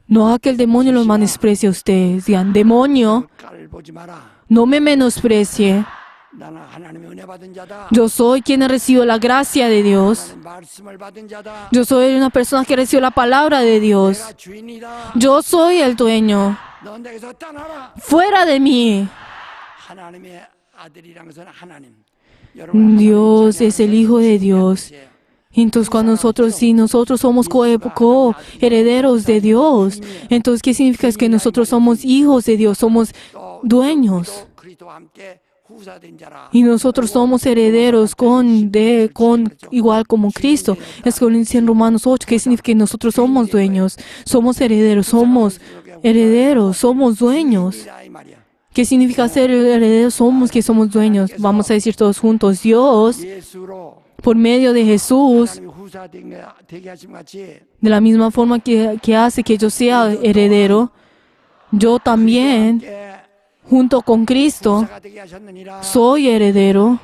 No haga que el demonio los menosprecie a ustedes. Digan, demonio, 깔 보지 마라. no me menosprecie. 나는 하나님의 은혜 받은 자다. Yo soy quien ha recibido la gracia de Dios. 나는 말씀을 받은 자다. Yo soy una persona que recibió la palabra de Dios. 내가 주인이다. Yo soy el dueño. 넌 내게서 떠나라. Fuera de mí. 하나님의 아들이란 것은 하나님. 여러분, Dios es el Hijo de Dios. Entonces, cuando si nosotros somos coherederos de Dios, entonces, ¿qué significa? Es que nosotros somos hijos de Dios, somos dueños. 그리스도와 함께 후사된 자라. Y nosotros somos herederos igual como Cristo. Es como dice en Romanos 8, ¿qué significa? Que nosotros somos dueños, somos herederos, somos dueños. 이 말이야. ¿Qué significa ser herederos? Somos dueños. Vamos a decir todos juntos, Dios, 예수로 por medio de Jesús, 하나님이 후사 되게 하신 같이 de la misma forma que hace que yo sea heredero, yo también, 함께 junto con Cristo, 후사가 되게 하셨느니라. soy heredero.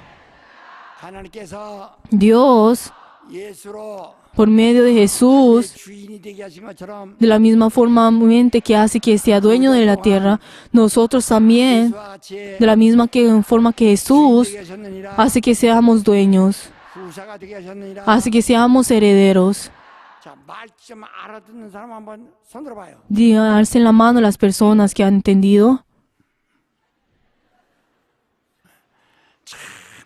하나님께서 Dios, 예수로 por medio de Jesús, 주인이 되게 하신 것처럼 de la misma forma que hace que sea dueño de la tierra, nosotros también, 예수와 같이 de la misma forma que Jesús, 되게 하셨느니라. hace que seamos dueños, 후사가 되게 하셨느니라. hace que seamos herederos. 자, 말 좀 알아듣는 사람 한번 손 들어봐요. Alcen la mano las personas que han entendido.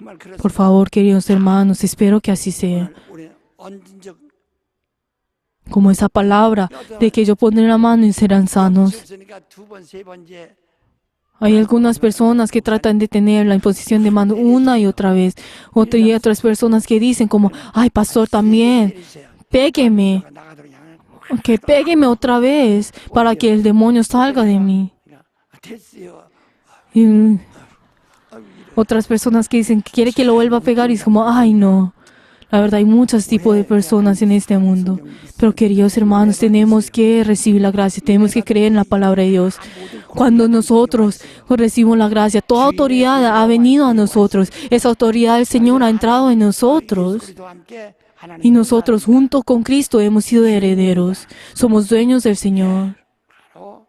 정말 그래서 Por favor, queridos hermanos, espero que así sea. 우리 언진적 Como esa palabra de que yo pondré la mano y serán sanos. 없으니까 두 번, 세 번째 Hay algunas personas que tratan de tener la imposición de mano una y otra vez. Y otras personas que dicen como, ay, pastor, también, 때리세요. pégueme, 나가도록 향을 que pégueme otra vez para que el demonio salga de mí. 됐어요. Y otras personas que dicen que quiere que lo vuelva a pegar y es como, ay, no. La verdad, hay muchos tipos de personas en este mundo. Pero queridos hermanos, tenemos que recibir la gracia, tenemos que creer en la palabra de Dios. Cuando nosotros recibimos la gracia, toda autoridad ha venido a nosotros. Esa autoridad del Señor ha entrado en nosotros. 그리스도와 함께 하나님 Y nosotros, junto con Cristo, hemos sido herederos. Somos dueños del Señor. 바로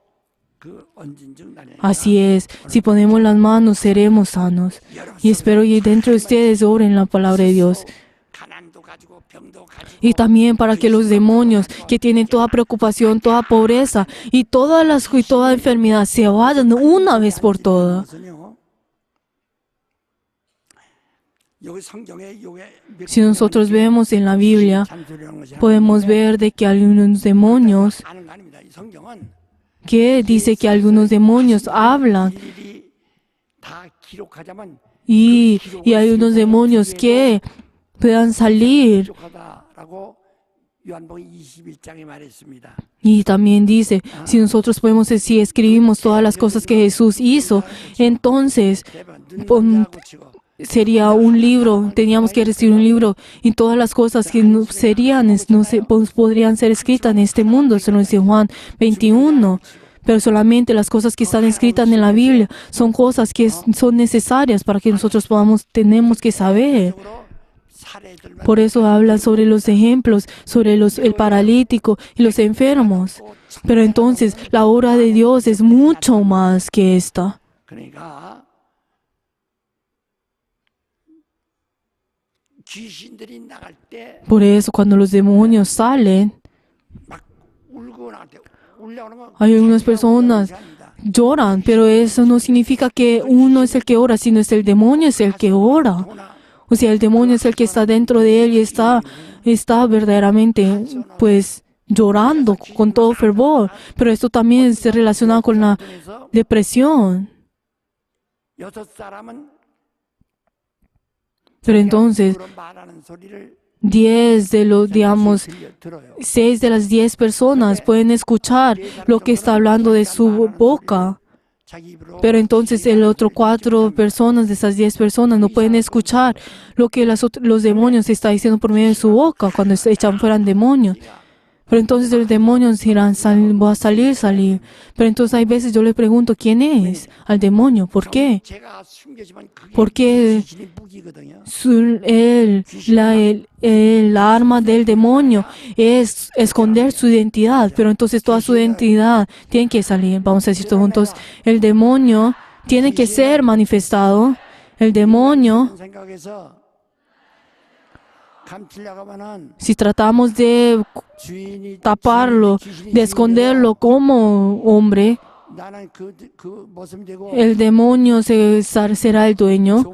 그 언진적 날에 Así es, si ponemos las manos, seremos sanos. Y espero que dentro de ustedes oren la palabra de Dios. 가난도 가지고 Y también para que los demonios que tienen toda preocupación, toda pobreza y toda enfermedad se vayan una vez por todas. Si nosotros vemos en la Biblia, podemos ver de que algunos demonios, que dice que algunos demonios hablan y hay unos demonios que puedan salir. Y también dice, si escribimos todas las cosas que Jesús hizo, entonces sería un libro, teníamos que recibir un libro y todas las cosas que podrían ser escritas en este mundo, eso lo dice Juan 21. Pero solamente las cosas que están escritas en la Biblia son cosas que son necesarias para que nosotros tenemos que saber. Por eso hablan sobre los ejemplos, sobre el paralítico y los enfermos. Pero entonces la obra de Dios es mucho más que esta. Por eso cuando los demonios salen, hay algunas personas lloran, pero eso no significa que uno es el que ora, sino es el demonio es el que ora. O sea, el demonio es el que está dentro de él y está verdaderamente, pues, llorando con todo fervor. Pero esto también está relacionado con la depresión. Pero entonces, 6 de las 10 personas pueden escuchar lo que está hablando de su boca. Pero entonces el otro 4 personas de esas 10 personas no pueden escuchar lo que los demonios están diciendo por medio de su boca cuando se echan fuera demonios. Pero entonces los demonios dirán, voy a salir. Pero entonces hay veces yo le pregunto, ¿quién es al demonio? ¿Por qué? Porque la arma del demonio es esconder su identidad. Pero entonces toda su identidad tiene que salir. Vamos a decir todos juntos, el demonio tiene que ser manifestado. El demonio, si tratamos de taparlo, de esconderlo como hombre, el demonio será el dueño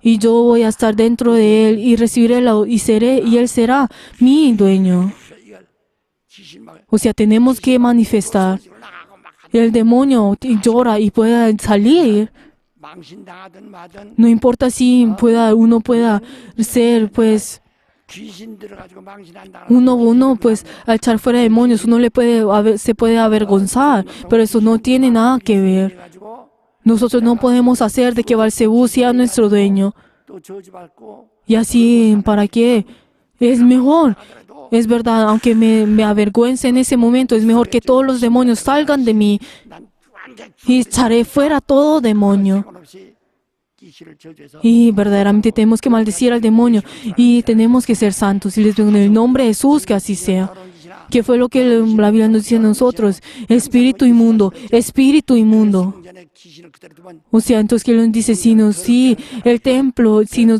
y yo voy a estar dentro de él y recibiré y él será mi dueño. O sea, tenemos que manifestar. El demonio llora y puede salir. No importa si uno pueda ser, pues, uno pues a echar fuera demonios, se puede avergonzar, pero eso no tiene nada que ver. Nosotros no podemos hacer de que Beelzebú sea nuestro dueño. Y así, ¿para qué? Es mejor. Es verdad, aunque me avergüence en ese momento, es mejor que todos los demonios salgan de mí y echaré fuera todo demonio. Y verdaderamente tenemos que maldecir al demonio y tenemos que ser santos. Y les digo en el nombre de Jesús que así sea. ¿Qué fue lo que la Biblia nos dice a nosotros? Espíritu inmundo, espíritu inmundo. O sea, entonces ¿qué nos dice? Si nos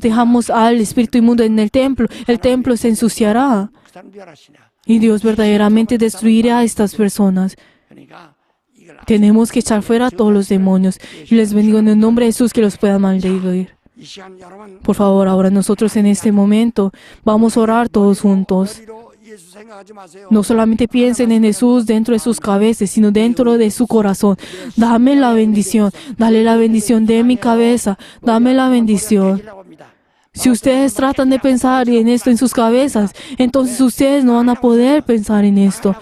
dejamos al espíritu inmundo en el templo se ensuciará. Y Dios verdaderamente destruirá a estas personas. Tenemos que echar fuera a todos los demonios. Y les bendigo en el nombre de Jesús que los puedan maldecir. Por favor, ahora nosotros en este momento vamos a orar todos juntos. No solamente piensen en Jesús dentro de sus cabezas, sino dentro de su corazón. Dame la bendición. Dale la bendición de mi cabeza. Dame la bendición. Si ustedes tratan de pensar en esto en sus cabezas, entonces ustedes no van a poder pensar en esto.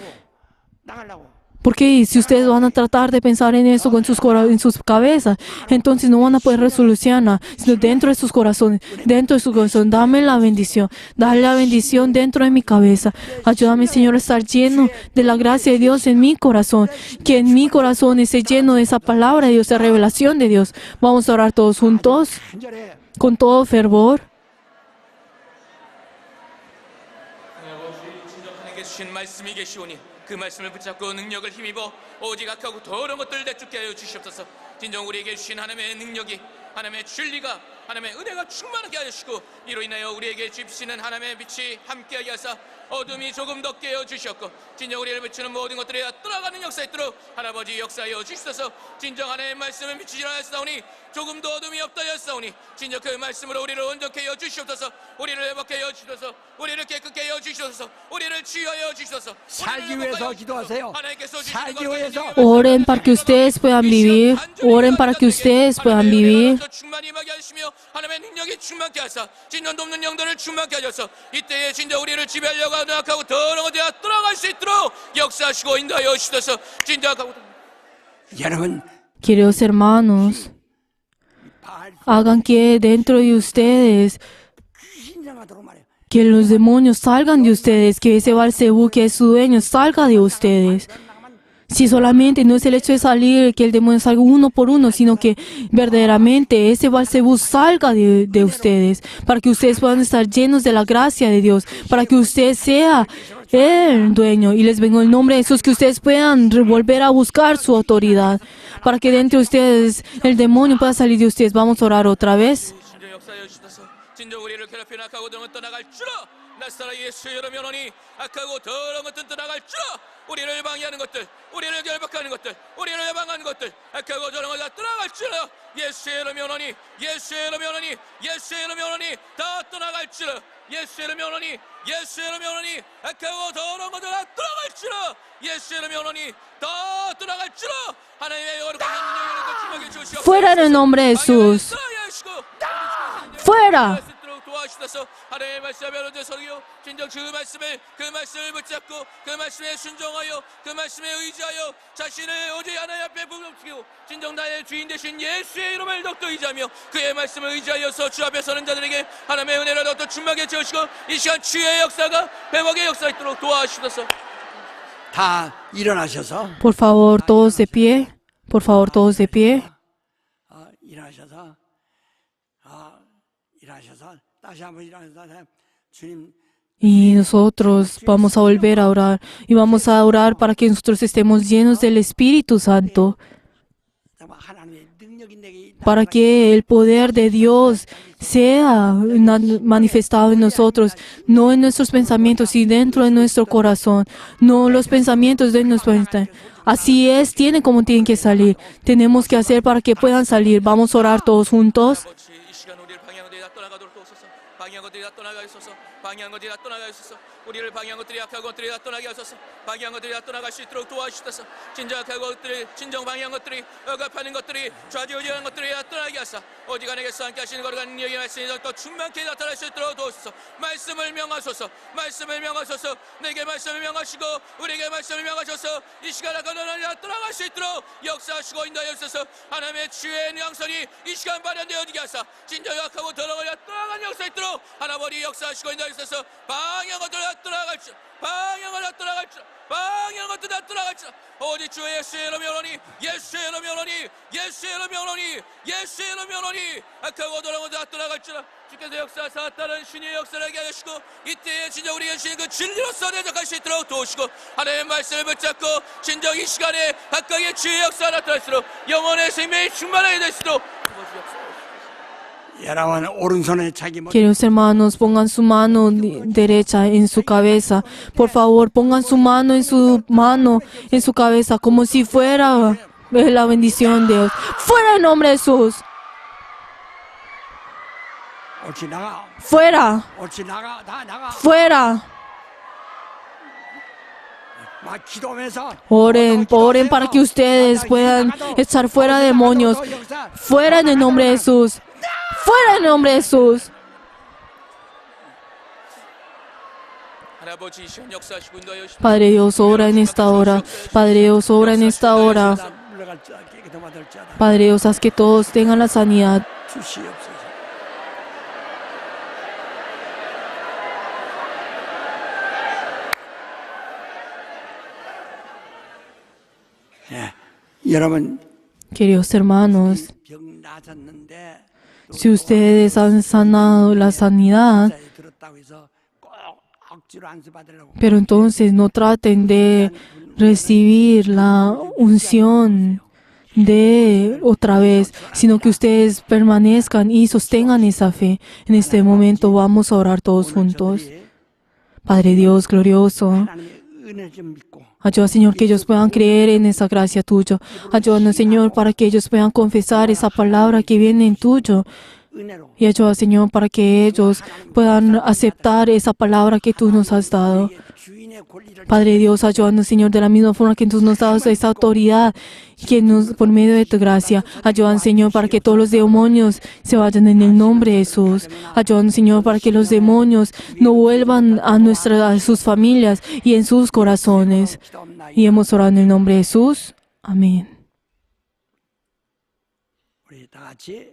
Porque si ustedes van a tratar de pensar en eso en sus cabezas, entonces no van a poder resolucionar, sino dentro de sus corazones, dame la bendición, dale la bendición dentro de mi cabeza. Ayúdame, Señor, a estar lleno de la gracia de Dios en mi corazón, que en mi corazón esté lleno de esa palabra de Dios, de revelación de Dios. Vamos a orar todos juntos, con todo fervor. 그 말씀을 붙잡고 능력을 힘입어 오직 악하고 더러운 것들 내쫓게 하여 주시옵소서. 진정 우리에게 주신 하나님의 능력이 하나님의 진리가 하나님의 은혜가 충만하게 하시고 이로 인하여 우리에게 주시는 하나님의 빛이 함께하게 하사 어둠이 조금 더 깨어 주셨고 진정 우리를 비추는 모든 것들에 떠나가는 역사에 있도록 할아버지 역사하여 주시소서. 진정 하나님의 말씀을 비추지 않았사오니 조금도 어둠이 없다 하였사오니 진정 그 말씀으로 우리를 온전케 하여 주시옵소서. 우리를 회복케 하여 주시옵소서. 우리를 깨끗게 하여 주시옵소서. 우리를 치유하여 주시옵소서. 살기 위해서 기도하세요. 살기 위해서. Oren para que ustedes puedan vivir. Oren para que ustedes puedan vivir. 충만히 임하게 하시며 하나님의 능력이 충만케 하사 진정 돕는 영들을 충만케 하셔서 이때에 진정 우리를 지배하려고 하고 더러운 데에 돌아갈 수 있도록 역사하시고 인도하여 주셔서 진정하고 여러분 Queridos hermanos, hagan que dentro de ustedes, 신령하도록 말해요. que los demonios salgan de ustedes, que ese Belcebú que es su dueño salga de ustedes. Si solamente no es el hecho de salir, que el demonio salga uno por uno, sino que verdaderamente ese Belcebú salga de ustedes, para que ustedes puedan estar llenos de la gracia de Dios, para que usted sea el dueño. Y les vengo en el nombre de Jesús, que ustedes puedan volver a buscar su autoridad, para que dentro de ustedes el demonio pueda salir de ustedes. Vamos a orar otra vez. 진정 역사하여 주셔서 진정 우리를 괴롭히는 악하고 더러운 것도 나갈 줄로 나사라 예수의 이름 연원이 악하고 더러운 것들 떠나갈 줄로 우리를 방해하는 것들 우리를 결박하는 것들 우리를 해방하는 것들 악하고 더러운 것들 다 떠나갈 줄로 예수의 이름 연원이 예수의 이름 연원이 예수의 이름 연원이 다 떠나갈 줄로 예수의 이름 연원이 예수의 이름 연원이 악하고 더러운 것들 다 떠나갈 줄로 예수의 이름 연원이 다 떠나갈 줄로 하나님의 거룩한 능력을 주님에게 주시옵소서. Fuera en el nombre de Jesús. Fuera. 도와주셔서 하나님의 말씀을 얻어 서기요 진정 그 말씀을 붙잡고 그 말씀에 순종하여 그 말씀에 의지하여 자신을 오직 하나님 앞에 부름시키고 진정 나의 주인 되신 예수의 이름을 더욱더 의지하며 그의 말씀을 의지하여서 주 앞에 서는 자들에게 하나님의 은혜를 더욱더 충만하게 채우시고 이 시간 주의 역사가 회복의 역사 있도록 도와주셔서 다 일어나셔서 Por favor, todos de pie. Por favor, todos de pie. 일어나셔서 다시 한번 일어나셔서 주님 Y nosotros vamos a volver a orar. Y vamos a orar para que nosotros estemos llenos del Espíritu Santo. 하나님의 능력이 내게 Para que el poder de Dios sea manifestado en nosotros, no en nuestros pensamientos y dentro de nuestro corazón, no los pensamientos de nuestro pensamiento. Así es, tienen como tienen que salir. Tenemos que hacer para que puedan salir. Vamos a orar todos juntos. 이 시간 우리를 방향한 것들이 다 떠나가도록 도우소서. 방향한 것들이 다 떠나가게 하소서. 방향한 것들이 다 떠나가게 하소서. 우리를 방향한 것들이 약한 것들이 다 떠나게 하소서. 방향한 것들이 다 떠나갈 수 있도록 도와주셔서. 진정 약한 것들이 진정 방향한 것들이 억압하는 것들이 좌지우지하는 것들이 다 떠나게 하사 오직 하나님께서 함께 하시는 거룩한 능력의 말씀이 더 충만케 나타날 수 있도록 도우소서. 말씀을 명하소서. 말씀을 명하소서. 내게 말씀을 명하시고 우리에게 말씀을 명하셔서 이 시간 하나님 다 떠나갈 수 있도록 역사하시고 인도하여 주셔서 하나님의 주의 양선이 이 시간 발현되어지게 하사 진정 약하고 더러운 떠나간 역사 있도록 하나님이 역사하시고 인도하여 주셔서 방향한 것들 다 떠나갈 줄 방향을 다 떠나갈 줄 방향한 것들 다 떠나갈 줄 오직 주의 예수의 이름 영원히 예수의 이름 영원히 예수의 이름 영원히 예수의 이름 영원히 악하고 더러운 것들 다 떠나갈 줄 주께서 역사하사 다른 신의 역사를 하게 하시고 이때에 진정 우리가 주신 그 진리로서 대적할 수 있도록 도우시고 하나님의 말씀을 붙잡고 진정 이 시간에 각각의 주의 역사가 나타날수록 영혼의 생명이 충만하게 될 수도 여러분 오른손에 자기 머리 Queridos hermanos, pongan su mano derecha en su cabeza. Por favor, pongan su mano en su cabeza, como si fuera la bendición de Dios. Fuera en nombre de Jesús. 옳지 나가 Fuera. 옳지 나가 다 나가 Fuera. 막 기도하면서 Oren para que ustedes puedan echar fuera demonios. Fuera en el nombre de Jesús. Fuera en el nombre de Jesús. Padre Dios, obra en esta hora. Padre Dios, obra en esta hora. Padre Dios, haz que todos tengan la sanidad. 주시옵소서. 여러분 Queridos hermanos, 병 나았는데 si ustedes han sanado la sanidad, 들었다고 해서 꼭 억지로 안수 받으려고 pero entonces no traten de recibir la unción dé otra vez, sino que ustedes permanezcan y sostengan esa fe. En este momento vamos a orar todos juntos. Padre Dios glorioso, 하나님의 은혜를 좀 믿고 ayuda, Señor, que ellos puedan creer en esa gracia tuya. Ayúdanos, Señor, para que ellos puedan confesar esa palabra que viene en tuyo. 은혜로 Y ayuda, Señor, para que ellos puedan aceptar esa palabra que tú nos has dado. 우리의 주인의 권리를 Padre Dios, ayúdanos, Señor, de la misma forma que tú nos das esa autoridad, que por medio de tu gracia, ayúdanos, Señor, para que todos los demonios se vayan en el nombre de Jesús. Ayúdanos, Señor, para que los demonios no vuelvan a sus familias y en sus corazones. 기도합니다. Y hemos orado en el nombre de Jesús. Amén. 우리 다 같이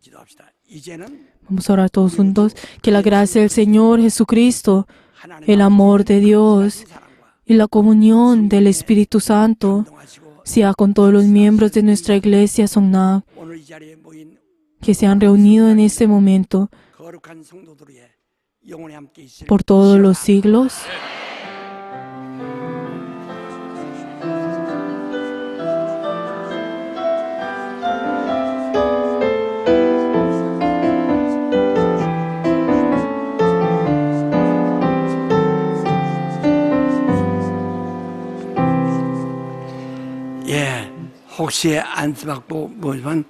기도합시다. 이제는 Vamos a orar todos juntos. Que la gracia del Señor Jesucristo, 하나님 el amor de Dios 사랑과 y la comunión del Espíritu Santo 동하시고 sea con todos los miembros de nuestra iglesia Songnak, 오늘 이 자리에 모인 que se han reunido en este momento 거룩한 성도들의 영혼에 함께 있을 por todos los siglos. 예, 혹시 안수받고 뭐지만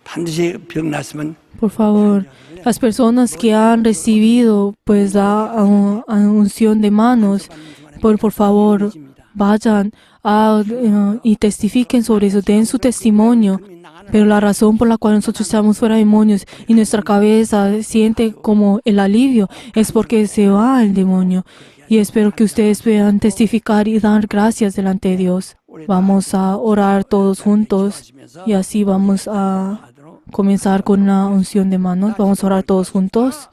반드시 병 났으면 Por favor, las personas que han recibido pues la unción de manos, por favor, vayan y testifiquen sobre eso, den su testimonio. Pero la razón por la cual nosotros estamos fuera de demonios y nuestra cabeza siente como el alivio es porque se va el demonio. Y espero que ustedes puedan testificar y dar gracias delante de Dios. Vamos a orar todos juntos y así vamos a comenzar con la unción de manos. Vamos a orar todos juntos.